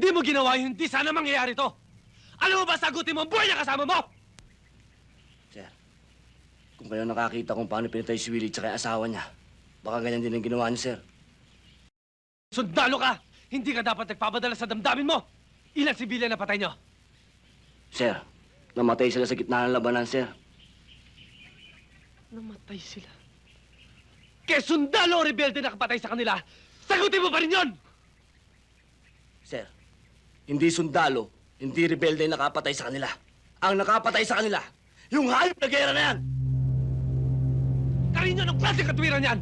hindi mo ginawa yun, hindi sana mangyayari to. Alam mo ba, sagutin mo ang buhay na kasama mo! Sir, kung kayo nakakita kung paano pinatay si Willie tsaka yung asawa niya, baka ganyan din ang ginawa niyo, sir. Sundalo ka! Hindi ka dapat nagpapadala sa damdamin mo! Ilang sibilyan na patay nyo? Sir, namatay sila sa gitna ng labanan, sir. Namatay sila. Kaya sundalo o rebelde na kapatay sa kanila, sagutin mo pa rin yun! Sir, hindi sundalo, hindi rebelde ang nakapatay sa kanila. Ang nakapatay sa kanila, yung hayop na gera na yan! Karinyo, anong klase katwiran yan?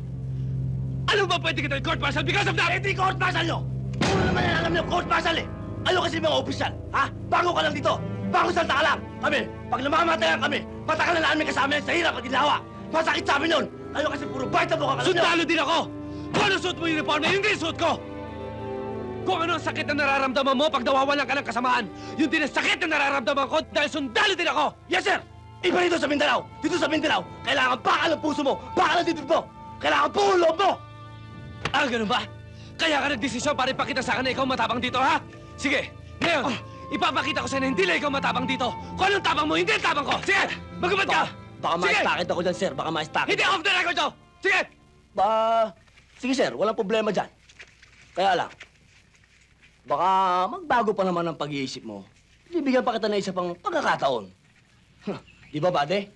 Alam mo ba pwede kita i-court martial because of that? Hindi court martial nyo! Puro naman yan alam nyo, court martial eh! Ano kasi mga opisyal, ha? Bago ka lang dito! Bago salta ka lang! Kami, pag namamatayan kami, matagal na namin kasama yan sa hirap at ginawa! Masakit sa amin yun! Kayo kasi puro bite na buka ka lang nyo! Sundalo din ako! Kung ano suot mo yung uniform na, yun din suot ko! Kung ano ang sakit na nararamdaman mo pag nawawalan ka ng kasamaan, yun din ang sakit na nararamdaman ko dahil sundalo din ako! Yes, sir! Iba dito sa Mindanao! Dito sa Mindanao, kailangan bakal ang puso mo! Bakal ang dibdib mo! Kailangan buo ang loob mo! Ah, ganun ba? Kaya ka nagdesisyon para ipakita sa akin na ikaw matapang dito, ha? Sige, ngayon, ipapakita ko sa'yo na hindi lang ikaw matapang dito. Kung anong tapang mo, hindi ang tapang ko. Sige, magubad ka! Baka Sige! ma-stakit ako dyan, sir. Baka ma-stakit. Hindi off the record to! Sige! Sige, sir. Walang problema dyan. Kaya lang, baka magbago pa naman ang pag-iisip mo. Bibigyan pa kita na isa pang pagkakataon. Di ba, bade?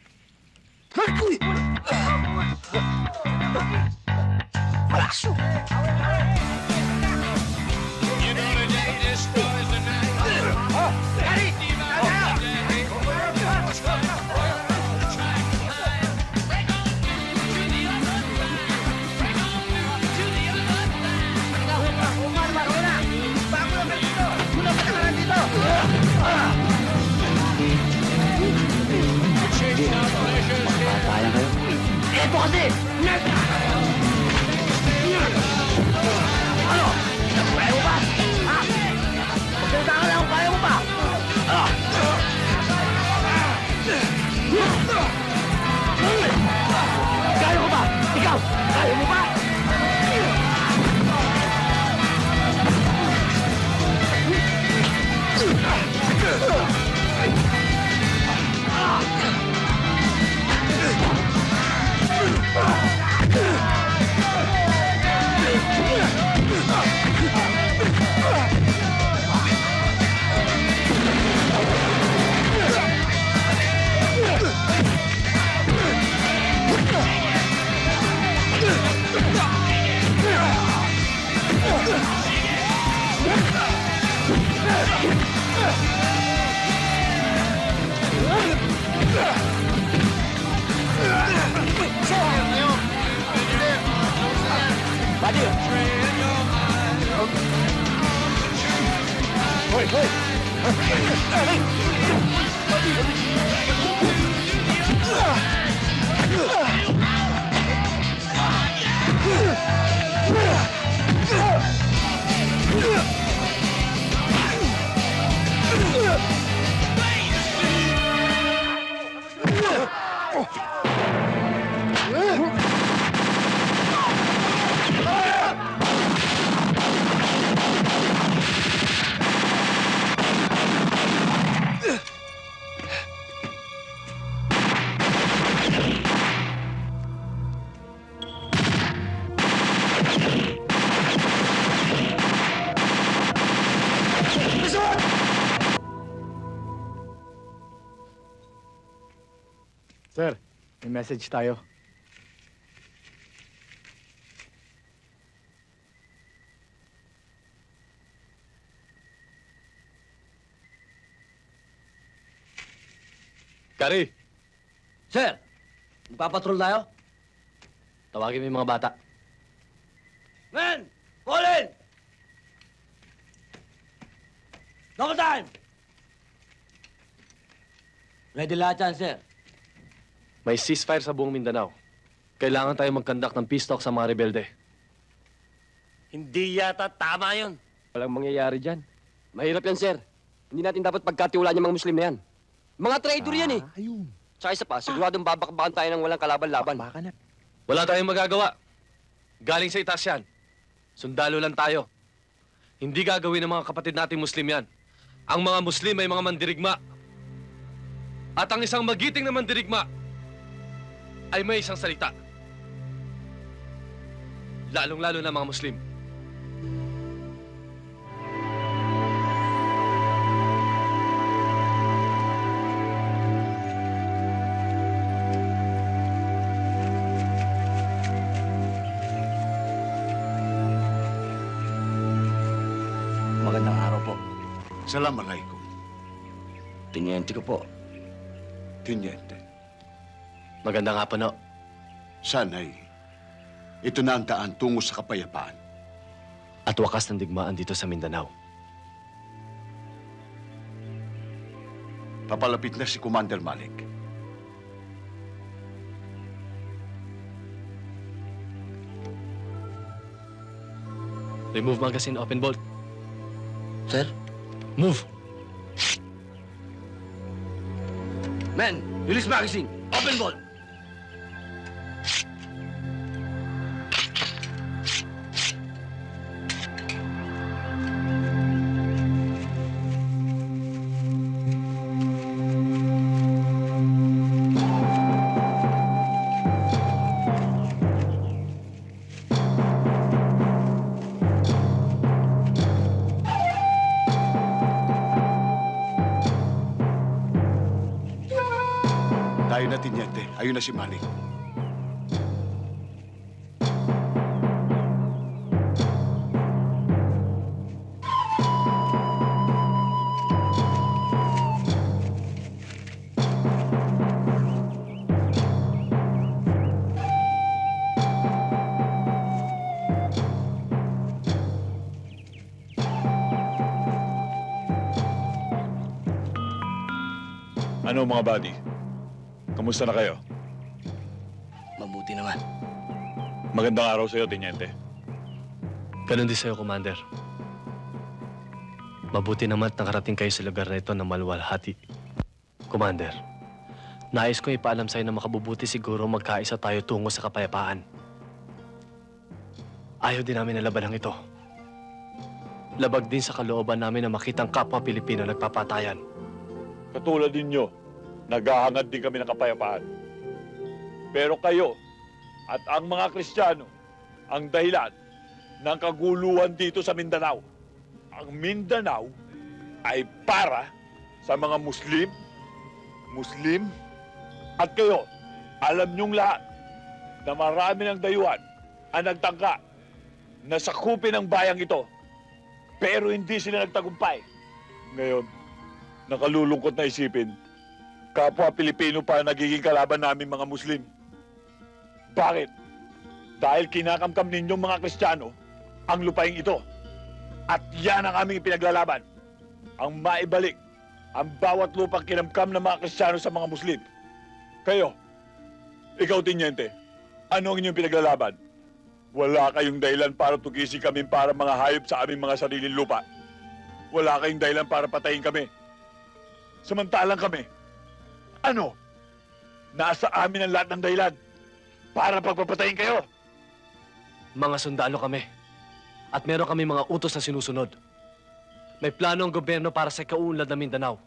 Malakas! Kaya kayo? Eto kasi! Ano? Kaya mo ba? Ha? Magsalita ka lang kung kaya mo ba? Ano? Kaya mo ba? Ikaw! Kaya mo ba? Buddy! Hoy, hoy! Sir, may message tayo. Kari, Sir! Magpapatrol tayo? tawagin mo yung mga bata. Men! Colin! Double time! Ready lahat yan, sir. May ceasefire sa buong Mindanao. Kailangan tayo mag-conduct ng peace talk sa mga rebelde. Hindi yata tama yun. Walang mangyayari dyan. Mahirap yan, sir. Hindi natin dapat pagkatiwalaan yung mga Muslim na yan. Mga traitor yan eh. Ayun. Tsaka isa pa, siguradong babakbakan tayo ng walang kalaban-laban. Baka na. Wala tayong magagawa. Galing sa itaas yan. Sundalo lang tayo. Hindi gagawin ng mga kapatid nating Muslim yan. Ang mga Muslim ay mga mandirigma. At ang isang magiting na mandirigma ay may isang salita. Lalong-lalo na mga Muslim. Magandang araw po. Assalamualaikum. Tiniente ko po. Tiniente. Magandang hapon, no? Sana'y ito na ang daan tungo sa kapayapaan. At wakas ng digmaan dito sa Mindanao. Papalapit na si Commander Malik. Remove magazine, open bolt. Sir? Move! Men, release magazine. Open ball. Tayo na, Tiniente. Ayun na si Malik. Ano mga buddy? Kamusta na kayo? Mabuti naman. Magandang araw sa'yo, Tiniente. Ganun din sa'yo, Commander. Mabuti naman at nakarating kayo sa lugar na ito ng maluwalhati. Commander, nais ko ipaalam sa'yo na makabubuti siguro magkaisa tayo tungo sa kapayapaan. Ayaw din namin na labanang ito. Labag din sa kalooban namin na makitang kapwa Pilipino nagpapatayan. Katulad ninyo, naghahangad din kami ng kapayapaan. Pero kayo at ang mga Kristiyano ang dahilan ng kaguluhan dito sa Mindanao. Ang Mindanao ay para sa mga Muslim, at kayo, alam niyong lahat na marami ng dayuhan ang nagtangka na sakupin ang bayang ito, pero hindi sila nagtagumpay. Ngayon, nakalulungkot na isipin, kapwa Pilipino pa nagiging kalaban namin mga Muslim. Bakit? Dahil kinakamkam ninyong mga Kristiyano ang lupaing ito. At yan ang aming pinaglalaban. Ang maibalik ang bawat lupang kinamkam ng mga Kristiyano sa mga Muslim. Kayo, ikaw, Tiniente, ano ang inyong pinaglalaban? Wala kayong dahilan para tugisin kami para mga hayop sa aming mga sariling lupa. Wala kayong dahilan para patayin kami. Samantalang kami, ano? Nasa amin ang lahat ng dahilan para pagpapatayin kayo. Mga sundalo kami. At meron kami mga utos na sinusunod. May plano ang gobyerno para sa kaunlad ng Mindanao.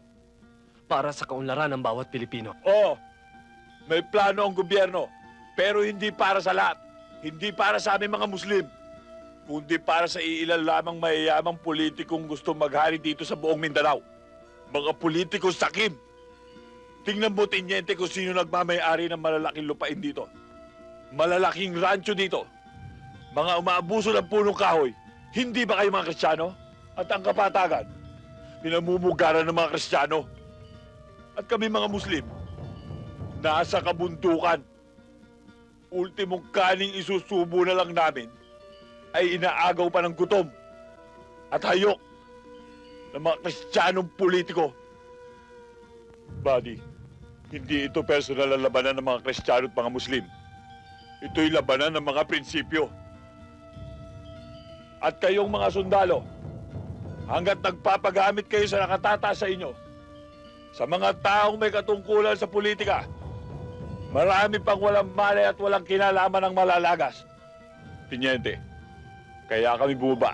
Para sa kaunlaran ng bawat Pilipino. Oo, may plano ang gobyerno, pero hindi para sa lahat. Hindi para sa aming mga Muslim, kundi para sa iilan lamang mayayamang politikong gusto maghari dito sa buong Mindanao. Mga politikong sakim. Tingnan mo, Tiniente, kung sino nagmamay-ari ng malalaking lupain dito. Malalaking rancho dito. Mga umaabuso ng punong kahoy. Hindi ba kayo mga Kristiyano? At ang kapatagan, pinamumugaran ng mga Kristiyano. At kami mga Muslim, nasa kabundukan. Ultimong kaning isusubo na lang namin ay inaagaw pa ng gutom at hayok ng mga Kristiyanong politiko. Buddy, hindi ito personal na labanan ng mga Kristiyano at mga Muslim. Ito'y labanan ng mga prinsipyo. At kayong mga sundalo, hanggat nagpapagamit kayo sa nakatataas sa inyo, sa mga taong may katungkulan sa politika, marami pang walang malay at walang kinalaman ng malalagas. Tiniente, kaya kami bumaba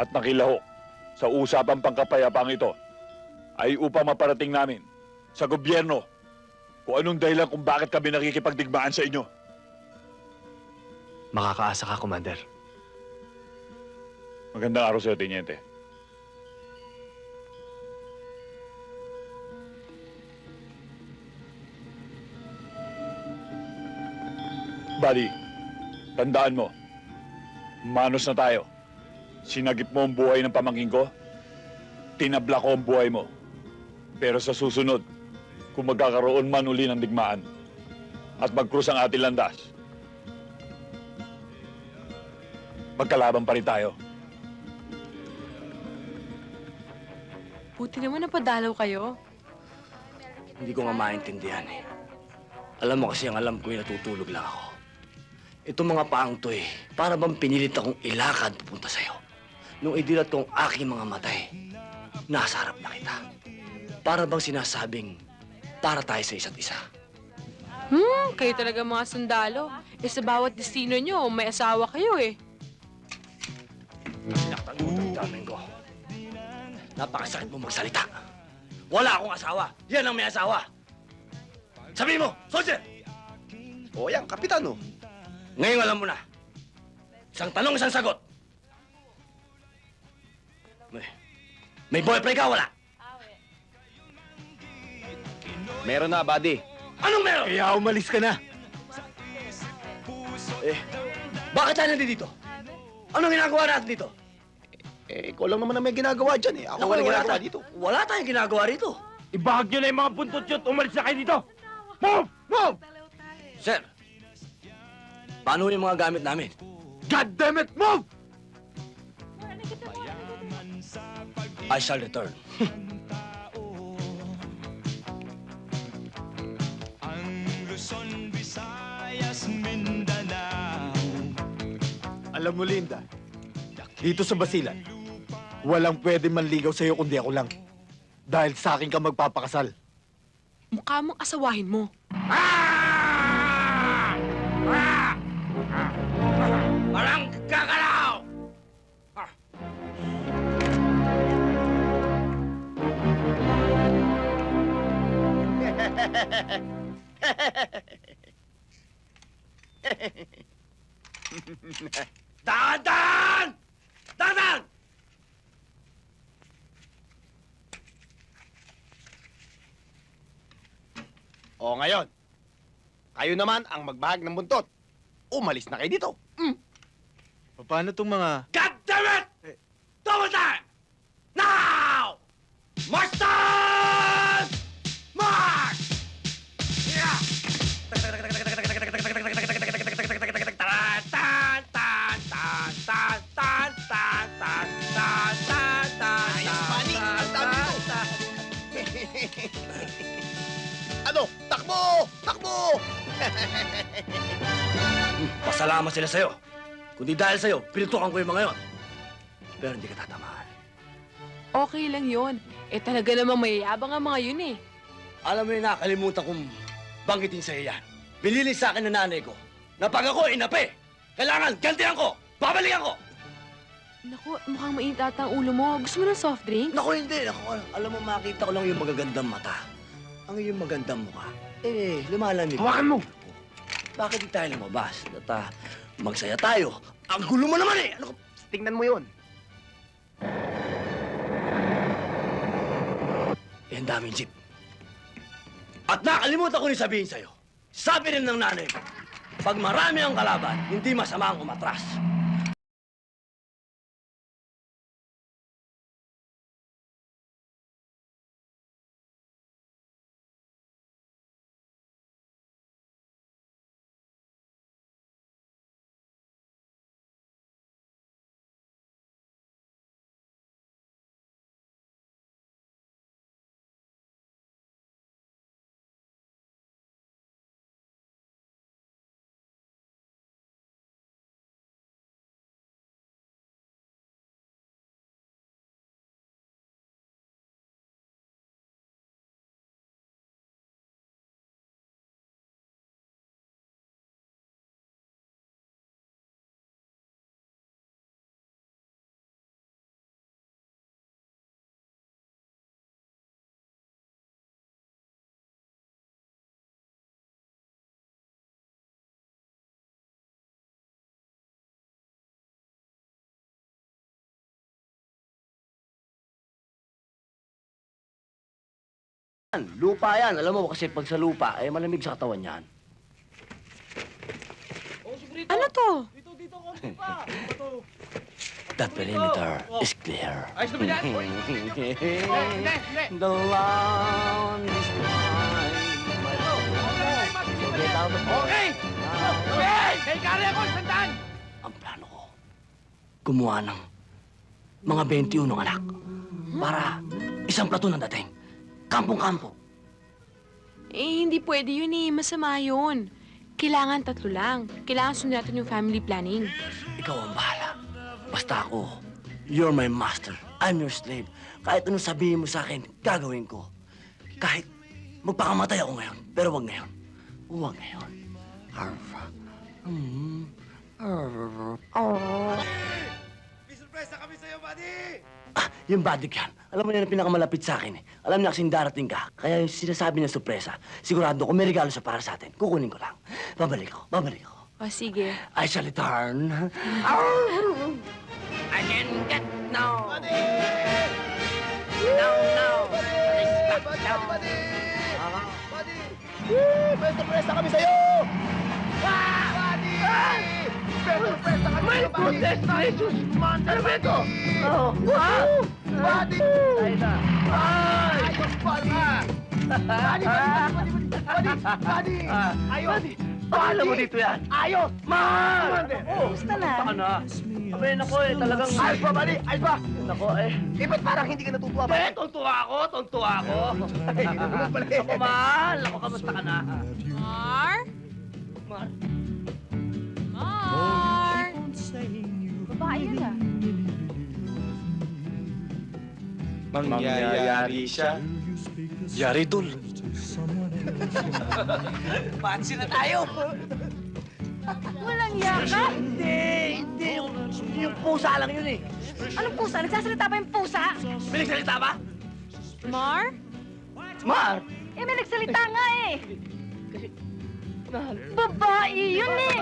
at nakilahok sa usapang pangkapayapaang ito ay upang maparating namin sa gobyerno kung anong dahilan kung bakit kami nakikipagdigmaan sa inyo. Makakaasa ka, Commander. Magandang araw sa'yo, Teniente. Buddy, tandaan mo, manos na tayo. Sinagip mo ang buhay ng pamangkin ko, tinabla ko ang buhay mo. Pero sa susunod, kung magkakaroon man uli ng digmaan at magkrus ang ating landas, magkalaban pa rin tayo. Buti naman napadalaw kayo. Hindi ko nga maintindihan eh. Alam mo kasi ang alam ko natutulog lang ako. Itong mga paang to eh, para bang pinilit akong ilakad pupunta sa'yo. Nung idilat kong aking mga matay, nasa harap na kita. Para bang sinasabing, para tayo sa isa't isa. Kayo talaga mga sundalo. Eh sa bawat destino nyo, may asawa kayo eh. Sinaktan mo itong daming ko. Napakasakit mo magsalita. Wala akong asawa. Yan ang may asawa. Sabi mo, soldier! O yan, kapitan, oh. Ngayon alam mo na. Isang tanong, isang sagot. May boyfriend ka, wala? Meron na, buddy. Anong meron? Kaya umalis ka na. Bakit tayo nandito? Anong ginagawa natin dito? Ikaw lang naman na may ginagawa dyan, eh. Ako walang ginagawa dito. Wala tayong ginagawa rito. Ibahag nyo na yung mga buntot yun. Umalis na kayo dito. Move! Move! Sir, paano yung mga gamit namin? God damn it! Move! I shall return. Alam mo, Linda, dito sa Basilan, walang pwede manligaw sa'yo kundi ako lang. Dahil sa akin ka magpapakasal. Mukha mong asawahin mo. Walang kakalaw! Dadan! Dadan! O ngayon, kayo naman ang magbahag ng buntot. Umalis na kayo dito. Paano itong mga... God damn it! Double time! Now! March time! March! Yeah! Tan, tan, tan, tan, tan, tan, tan, tan, tan, tan, tan, Ayos, Manny! Ang dami nito! Ano? Takbo! Takbo! Pasalamat sila sa'yo. Kundi dahil sa'yo, pinitukan ko yung mga yon. Pero hindi ka tatamaan. Okay lang yon. Eh talaga namang mayayabang ang mga yun eh. Alam mo yung nakalimutan kong banggitin sa'yo yan. Binili sa akin ng nanay ko na pag ako inapi, kailangan gantihan ko, babalikan ko. Naku, mukhang mainit ata ang ulo mo. Gusto mo ng soft drink? Naku, hindi. Naku, alam mo, makita ko lang yung magagandang mata. Ang iyong magandang mukha. Lumalamig. Hawakan mo! Bakit di tayo lumabas? At magsaya tayo. Ang gulo mo naman eh! Ano ka? Tingnan mo yun. Ang daming jeep. At nakalimutan ko rin sabihin sa'yo. Sabi rin ng nanay ko, pag marami ang kalaban, hindi masama ang umatras. Lupa yan. Alam mo kasi pag sa lupa, eh malamig sa katawan yan. Ano to? That perimeter is clear. Ayos na ba yan? The land is mine. So get out of Okay! Okay! May kari ako, sandaan! Ang plano ko, gumawa ng mga 21 anak para isang plato ng dating. Kampong-kampo. Eh, hindi pwede yun eh. Masama yun. Kailangan 3 lang. Kailangan sunod natin yung family planning. Ikaw ang bahala. Basta ako, you're my master. I'm your slave. Kahit anong sabihin mo sa akin, gagawin ko. Kahit magpakamatay ako ngayon. Pero wag ngayon. Wag ngayon. May surpresa kami sa'yo, buddy! Yung body yan. Alam mo yan ang pinakamalapit sa akin eh. Alam niya kasing darating ka. Kaya yung sinasabi niya sorpresa, sigurado ko may regalo siya para sa atin. Kukunin ko lang. Babalik ako. O, sige. I shall return. I can get no. No, no. Buddy! May surpresa kami sa'yo! Buddy! May surpresa kami sa'yo, buddy! May goodness gracious! Ano ba ito? Buddy! Ayos pala! Buddy! Ayos! Paano mo dito yan? Ayos! Man! Gusto na. Saan na? Abay, nako eh, talagang... Ayos ba, buddy? Ayos ba? Nako eh. Ba't parang hindi ka natutuwa, buddy? Tontuwa ako. Ay, ako, mahal. Ako, kamusta ka na? Mar? Mar? Mar? Babae yan ah. Mangyayari siya. Yari, Dul. Pansin na tayo. Walang yaka. Hindi. Yung pusa lang yun eh. Anong pusa? Nagsasalita pa yung pusa? May nagsalita ba? Mar? Mar! Eh, may nagsalita nga eh. Babae yun eh.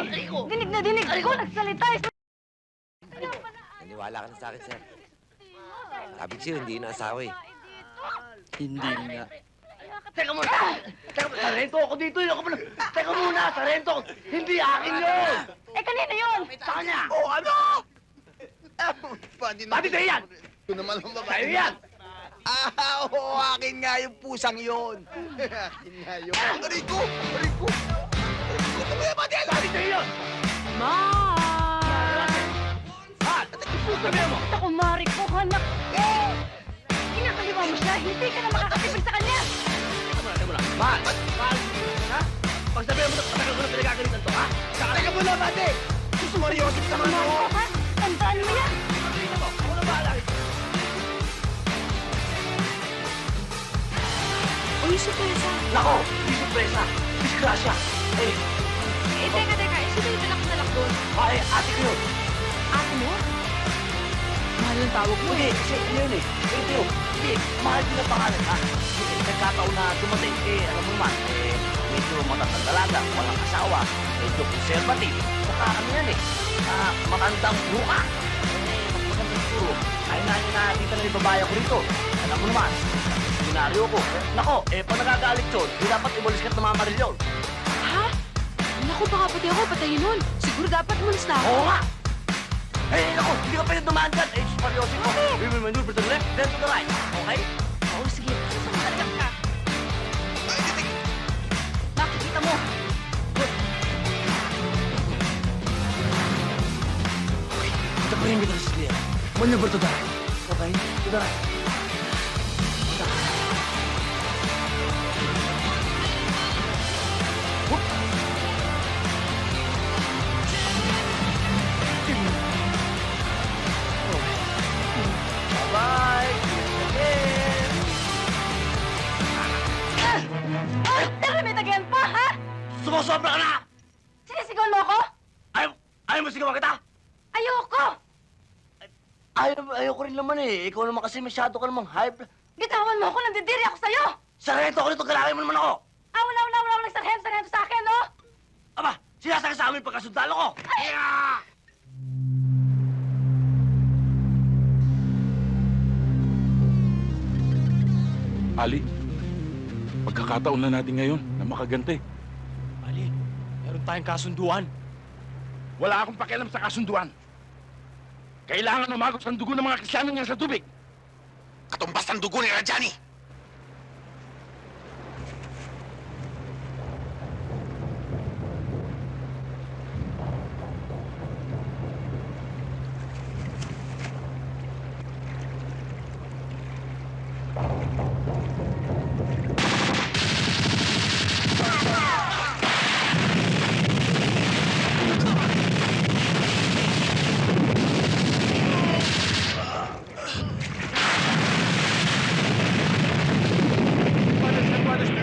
Dinig na dinig ko. Nagsalita eh. Naniwala ka na sa akin, sir. Sabi ko sa'yo, hindi na asawa eh. Hindi nga. Teka muna! Sarento ako dito yun! Teka muna! Sarento! Hindi akin yun! Eh, kanina yun. Sa kanya! Oh, ano? Buddy sa'yo yan! Ito naman ang babae. Sa'yo yan! Oo, akin nga yung pusang yun. Akin nga yun. Aray ko! Aray ko! Ito mo yan, buddy! Sabi sa'yo yun! Mar? Sabihan mo! Ako, Mari ko, anak. Kinakaliwa mo siya. Hindi ka na makakatipid sa kanya. Teka muna! Mahal! Ha? Pag sabihan mo na, patagal ko na pinagagalitan to, ha? Teka muna, buddy! Gusto mo Yosip naman ako? Ha? Tandaan mo yan. Ako na bahala! O, yung surpresa. Nako! Di sorpresa! Disgrasya! Eh, Eh, teka. Eh, sino yung anak doon? ay, ate ko yun! Ate mo? Mahal yung tawag mo Hindi, eh. kasi ano yun eh. Hindi, hindi. Mahal din ang pangalan, ha? Nagkataon na dumating, alam mo naman, medyo matandang dalaga, walang asawa, medyo conservative. Saka ano yan eh, matandang buka. Magandang siguro. Ay na dito na yung babae ko rito. Alam mo naman, seminaryo ko. Nako, pag nagagalit yun, di dapat ibalis ka at namamaril yun. Ha? Naku, baka pati ako patayin nun. Siguro dapat umalis na ako. Oo nga! Naku, hindi ka pwede dumaan dyan. Seryosin mo. We will maneuver to the left, then to the right. Okay? Oo, sige. Susunod ka. Makikita mo. The perimeter is clear. Maneuver to the right. Okay? To the right. Bye! Again! Telemit again pa, ha? Sumusobra ka na! Sinisigaw mo ako? Ayaw mo sigawan kita? Ayoko! Ayoko rin naman eh. Ikaw naman kasi masyado ka namang hype. Bitawan mo ako, nandidiri ako sa'yo! Sarento ako nito, galawin mo naman ako! Wala nagsarhento sa akin, no? Aba, sinasaka sa amin pagkasundalo ko! Ali, Pagkakataon na natin ngayon na makaganti. Bali, meron tayong kasunduan. Wala akong pakialam sa kasunduan. Kailangan umagos ang dugo ng mga Kristiyano niyan sa tubig. Katumbas ang dugo ni Rajani.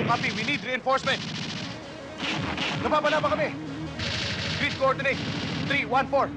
Copy, we need reinforcement. Nababala ba kami? Grid coordinate, 314.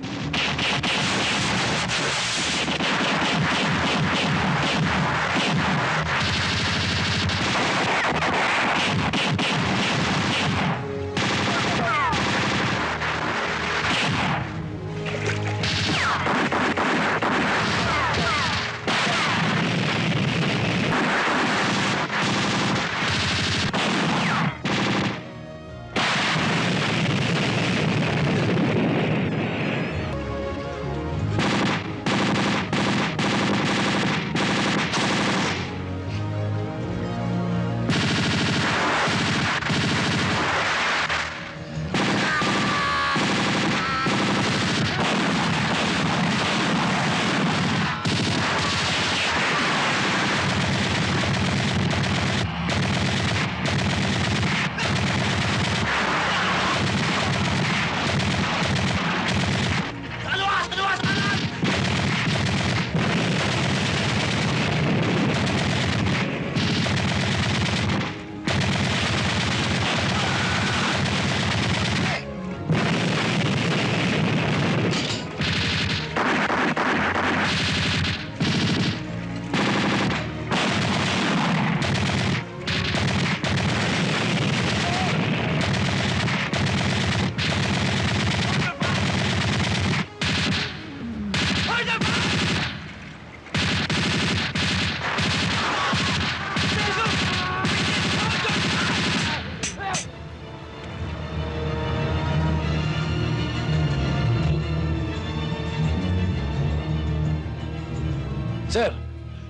Sir,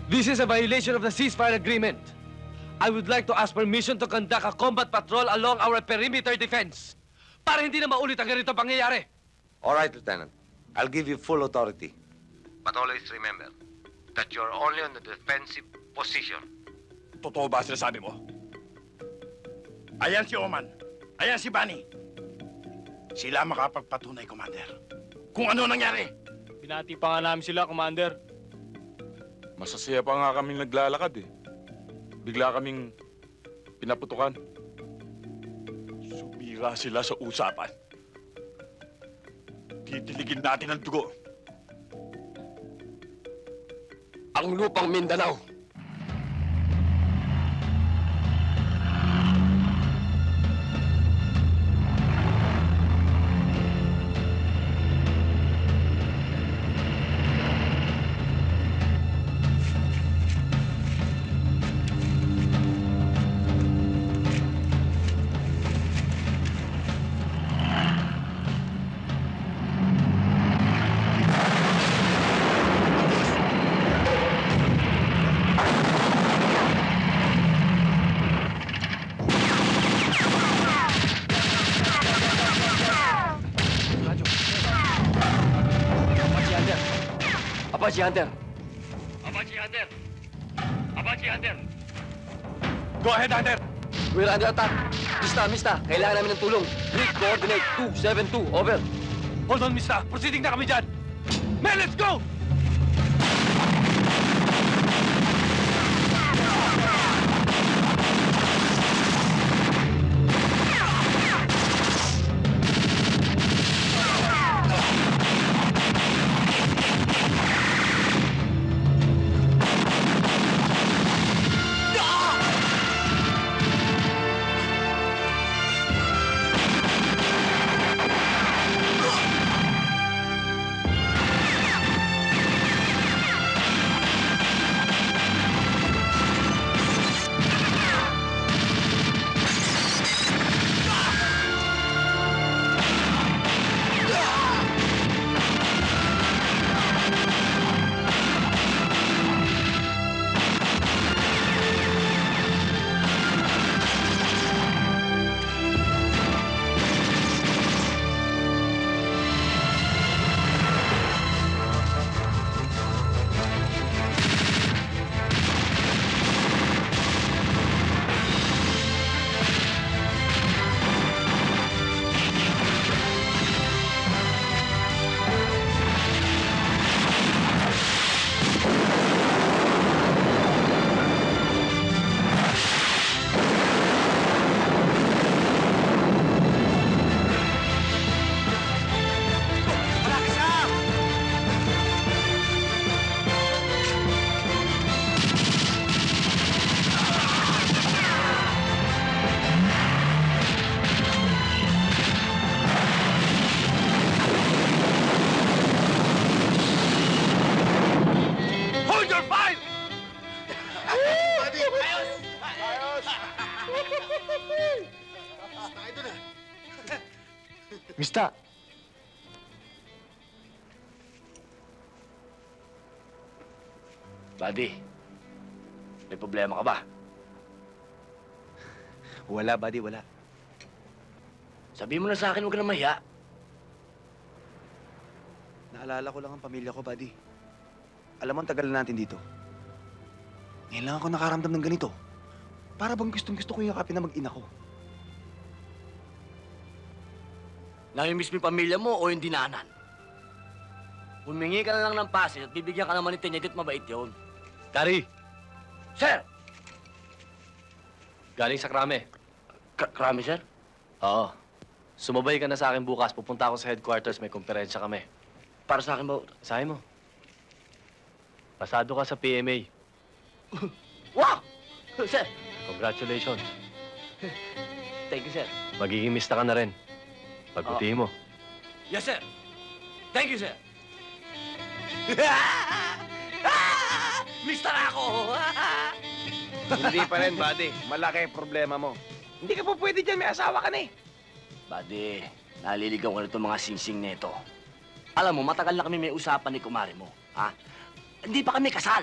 this is a violation of the ceasefire agreement. I would like to ask permission to conduct a combat patrol along our perimeter defense para hindi na maulit ang ganito pangyayari. All right, Lieutenant. I'll give you full authority. But always remember that you're only on the defensive position. Totoo ba sinasabi mo? Ayan si Oman. Ayan si Bani. Sila makapagpatunay, Commander. Kung ano nangyari. Binati pa nga namin sila, Commander. Masasaya pa nga kaming naglalakad eh. Bigla kaming pinaputukan. Sumira sila sa usapan. Titiligin natin ang dugo. Ang lupang Mindanao. Apache Hunter! Apache Hunter! Apache Hunter! Go ahead, Hunter! We're under attack. Mista, kailangan namin ng tulong. Grid coordinate 272, over. Hold on, Mista. Proceeding na kami dyan. Men, let's go! Mista! Buddy, may problema ka ba? Wala, buddy, wala. Sabihin mo na sa akin, huwag ka na mahiya. Naalala ko lang ang pamilya ko, buddy. Alam mo, ang tagal na natin dito. Ngayon lang ako nakaramdam ng ganito. Para bang gustong-gusto ko yakapin na mag-ina ko. Namimiss mo yung pamilya mo o yung dinanan? Humingi ka na lang ng pasin at bibigyan ka naman ni Tenyedit, mabait yun. Kari! Sir! Galing sa Krame. Krami, sir? Oo. Sumabay ka na sa akin bukas. Pupunta ako sa headquarters. May komperensya kami. Para sa akin ba? Sahin mo. Pasado ka sa PMA. Wow! Sir! Congratulations. Thank you, sir. Magiging mista ka na rin. Pagbutihin mo. Yes, sir. Thank you, sir. Mister ako! Hindi pa rin, buddy. Malaki ang problema mo. Hindi ka po pwede dyan. May asawa ka na eh. Buddy, naliligaw ko na itong mga singsing nito. Alam mo, matagal na kami may usapan ni kumari mo. Ha? Hindi pa kami kasal.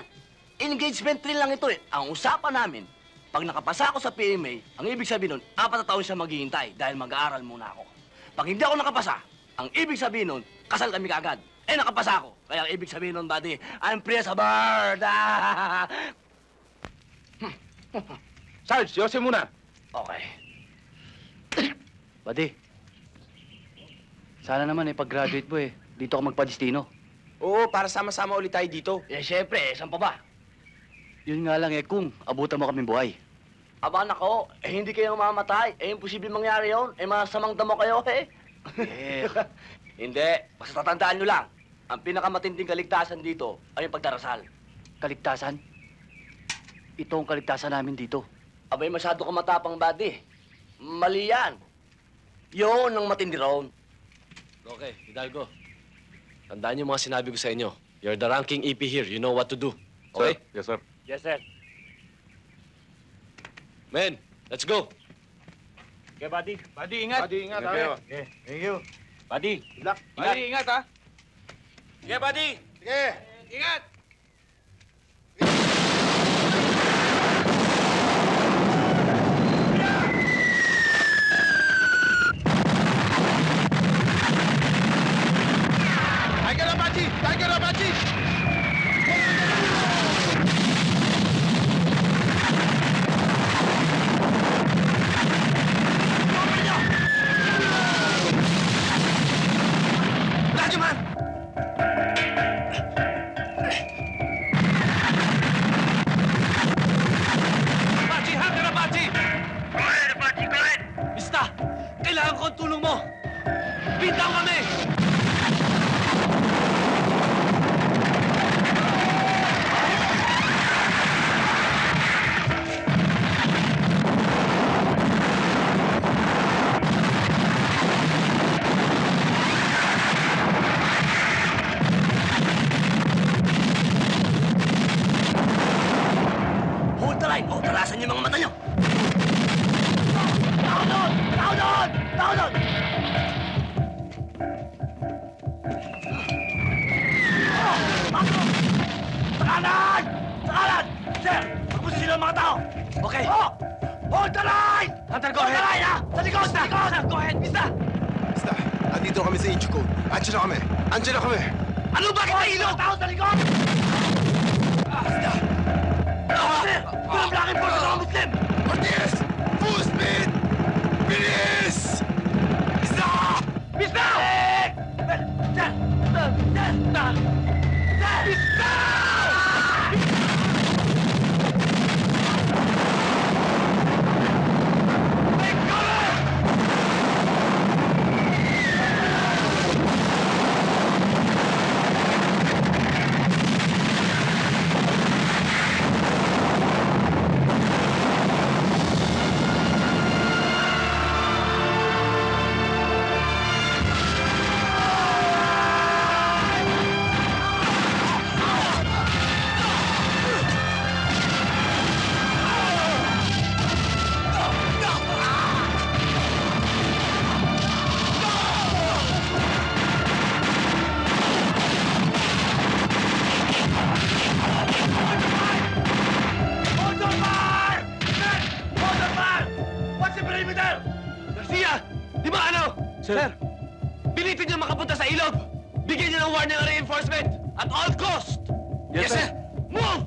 Engagement rin lang ito eh. Ang usapan namin, pag nakapasa ako sa PMA, ang ibig sabihin nun, 4 na taon siya maghihintay dahil mag-aaral muna ako. Pag hindi ako nakapasa, ang ibig sabihin nun, kasal kami kaagad. Eh, nakapasa ako. Kaya ang ibig sabihin nun, buddy, I'm free as a bird. Sarge, yosin muna. Okay. Buddy, sana naman pag-graduate mo dito ka magpa-destino. Oo, para sama-sama ulit tayo dito. Eh, syempre, saan pa ba? Yun nga lang kung abutan mo kaming buhay. Aba, nako, hindi kayo mamamatay. Imposible mangyari yun. Masamang damo kayo, Hindi. Basta tatandaan nyo lang. Ang pinakamatinding kaligtasan dito ay yung pagdarasal. Kaligtasan? Ito ang kaligtasan namin dito. Abay, masyado ka matapang, buddy. Mali yan. Yun ang matindi roon. Okay, Hidalgo. Tandaan niyo mga sinabi ko sa inyo. You're the ranking EP here. You know what to do. Okay? Yes, sir. Yes, sir. Men, let's go. Okay, buddy. Buddy, ingat. Buddy, ingat. Okay. Thank you. Buddy. Good luck. Buddy, ingat ha. Sige, buddy! Sige. Ingat. Tiger Apache! Tiger Apache! Radyo man! Apache! Hunter Apache! Quiet, Apache! Quiet! Mista, kailangan ko ang tulong mo. Bitaw kami! Hold the line! O, tarasan niyo mga mata niyo! Tao doon! Tao doon! Tao doon! Sa kanan! Sa kanan! Sir! Pagposisyon ang mga tao! Okay! Oh! Hold the line! Hunter, go Hold the ahead! line, ha! Sa likod! Sa likod! Go ahead, Mista! Basta, andito kami sa Incho Code. Andiyan na kami. Andiyan na kami. Ano ba kita ilog? Tao sa likod! Mista! Sir! Walang black and force sa mga Muslim! Ortiz! Full speed! Bilis! Mista! Mista! Sir! Sir! Sir! Sir! Mista! Sir! Pilitin niyo makapunta sa ilog! Bigyan niyo ng warning ang reinforcement! At all cost! Yes, sir. Move!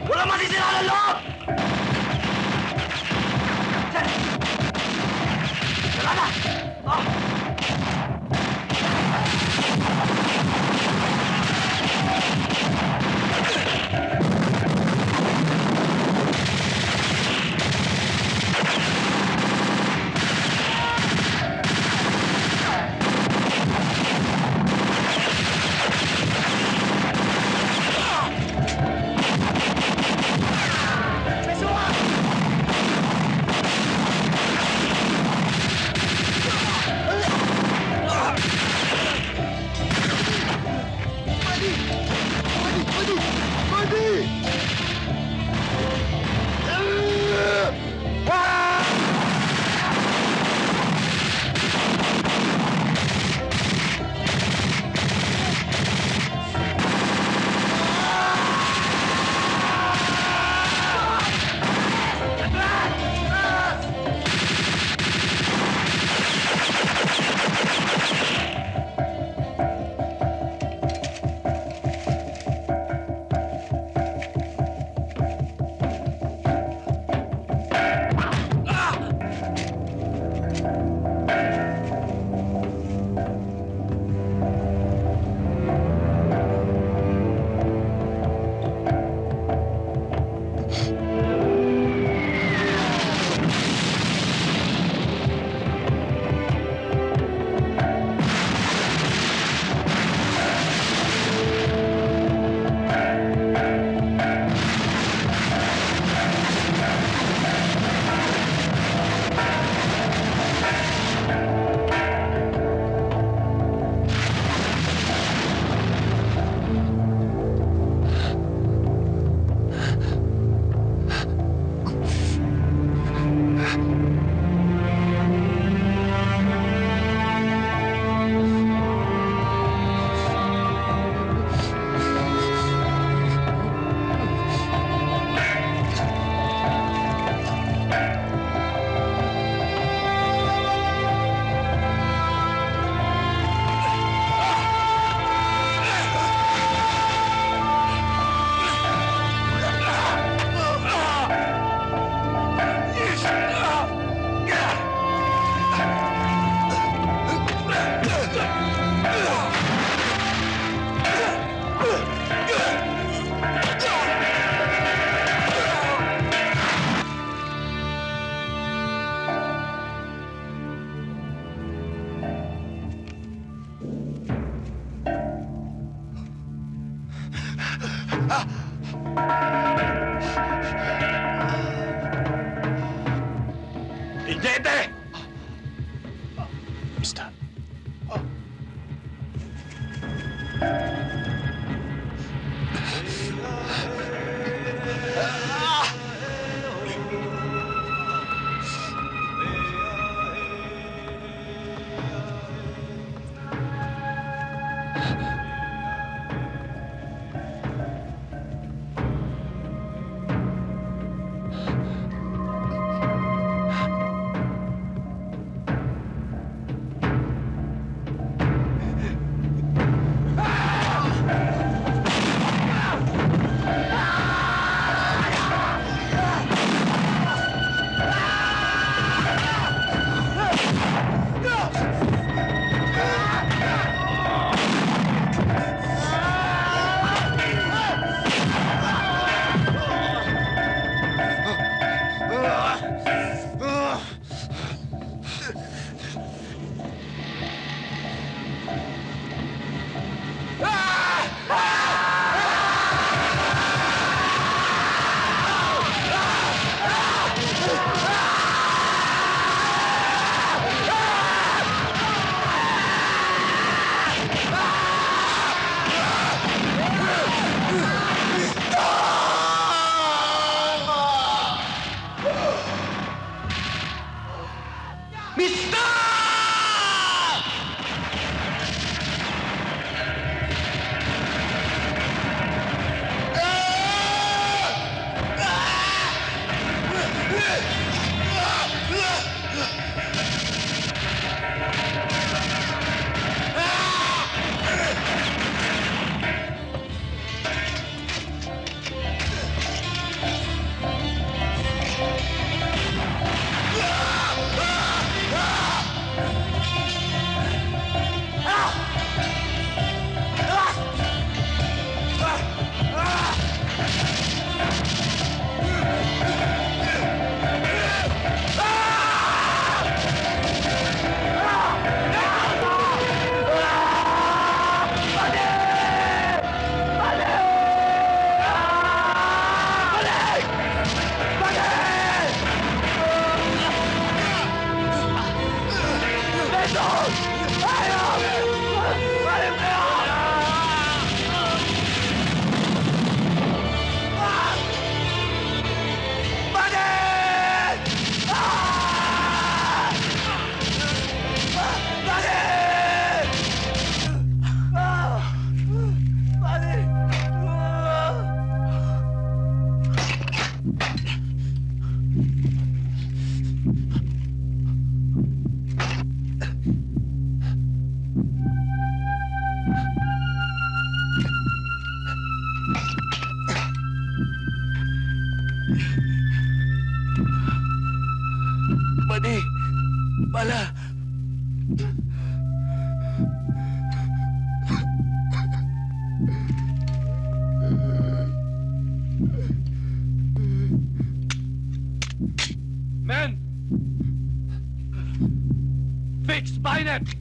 Wala matitira ng loob! Wala na! Ijete! Amistad. Buddy! Bala! Men! Fix bayonet!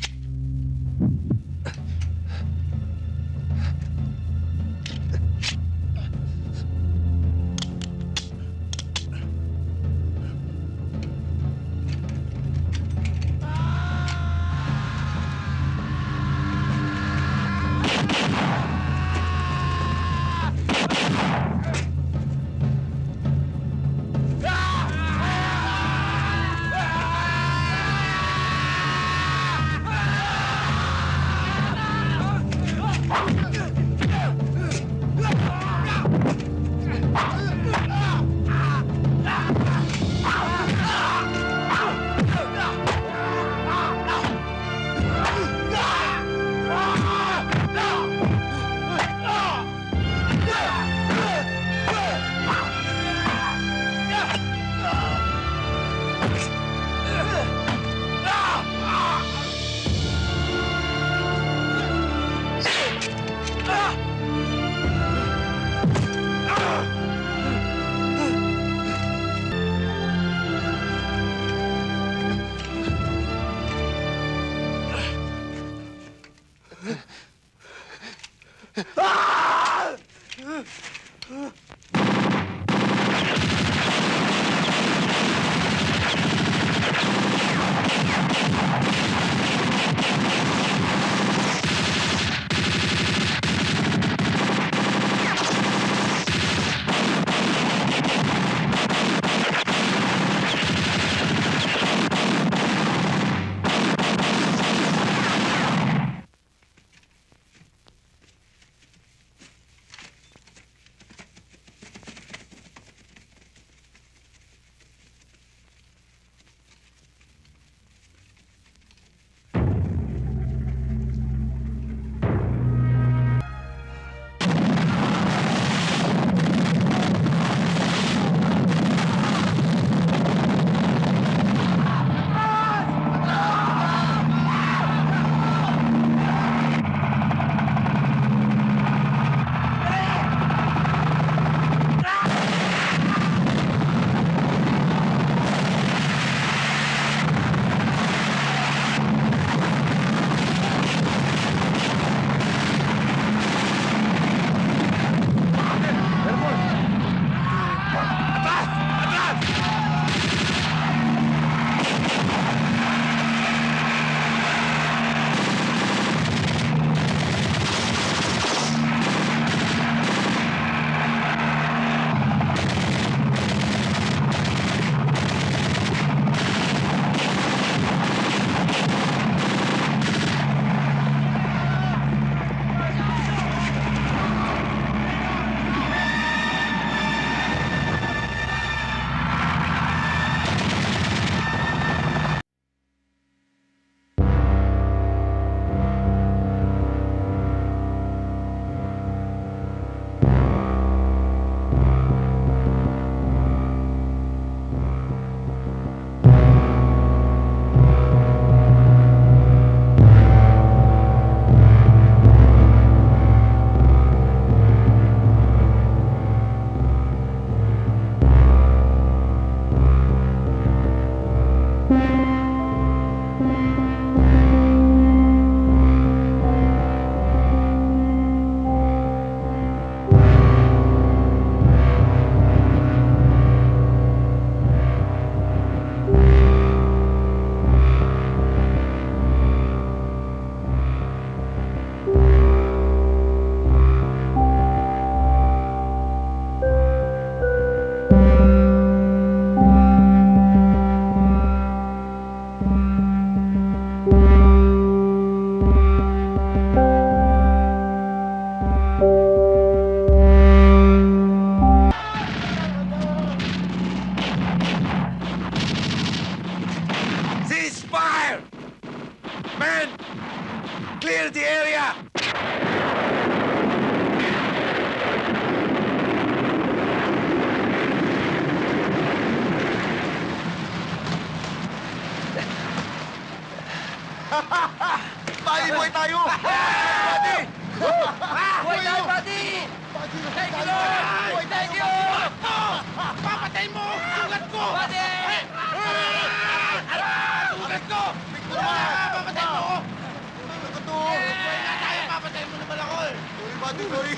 Buddy boy.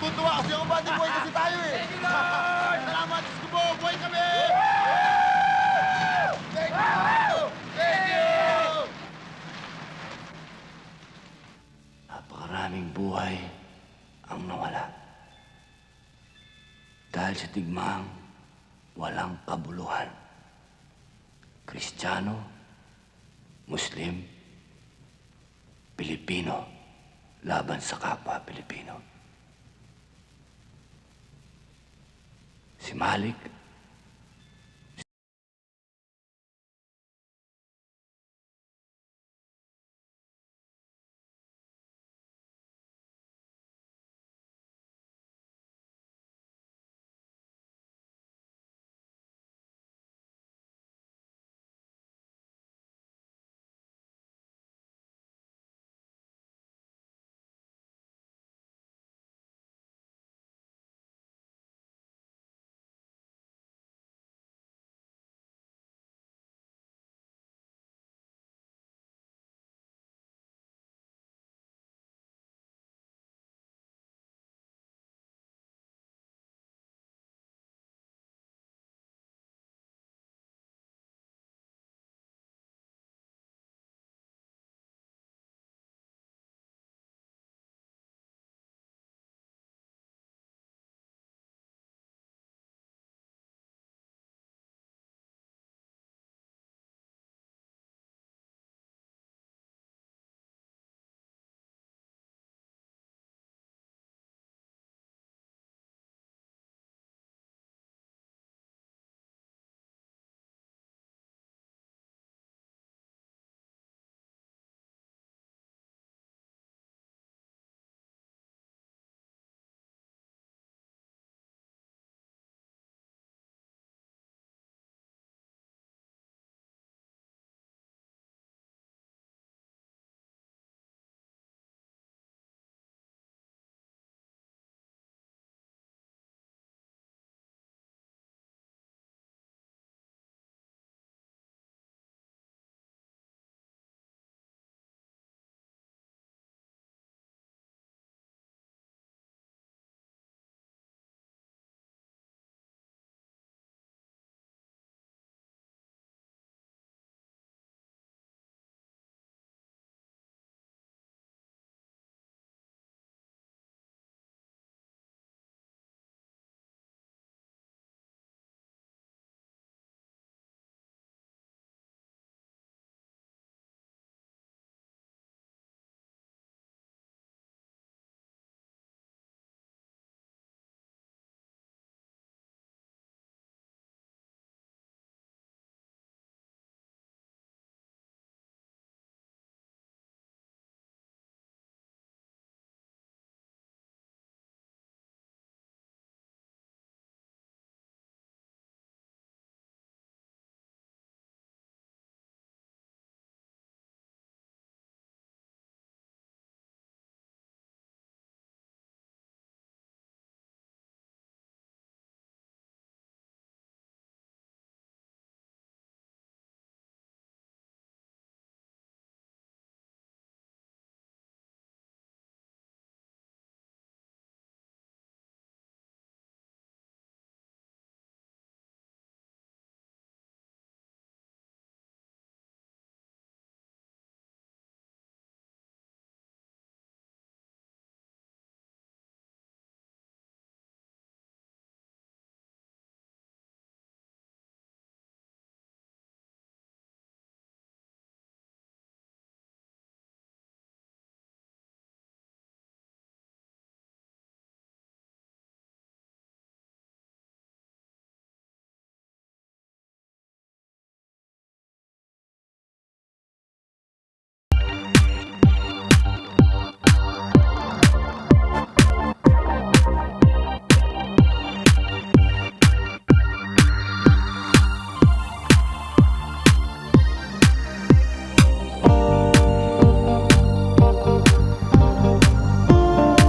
Tutuwa kasi ako, buddy boy, kasi tayo eh. Thank you, Lord! Salamat, Diyos ko po. Buhay kami! Thank you! Thank you! Napakaraming buhay ang nawala. Dahil sa digmaang walang kabuluhan. Kristiyano, Muslim, Pilipino, laban sa kapwa Pilipino. Si Malik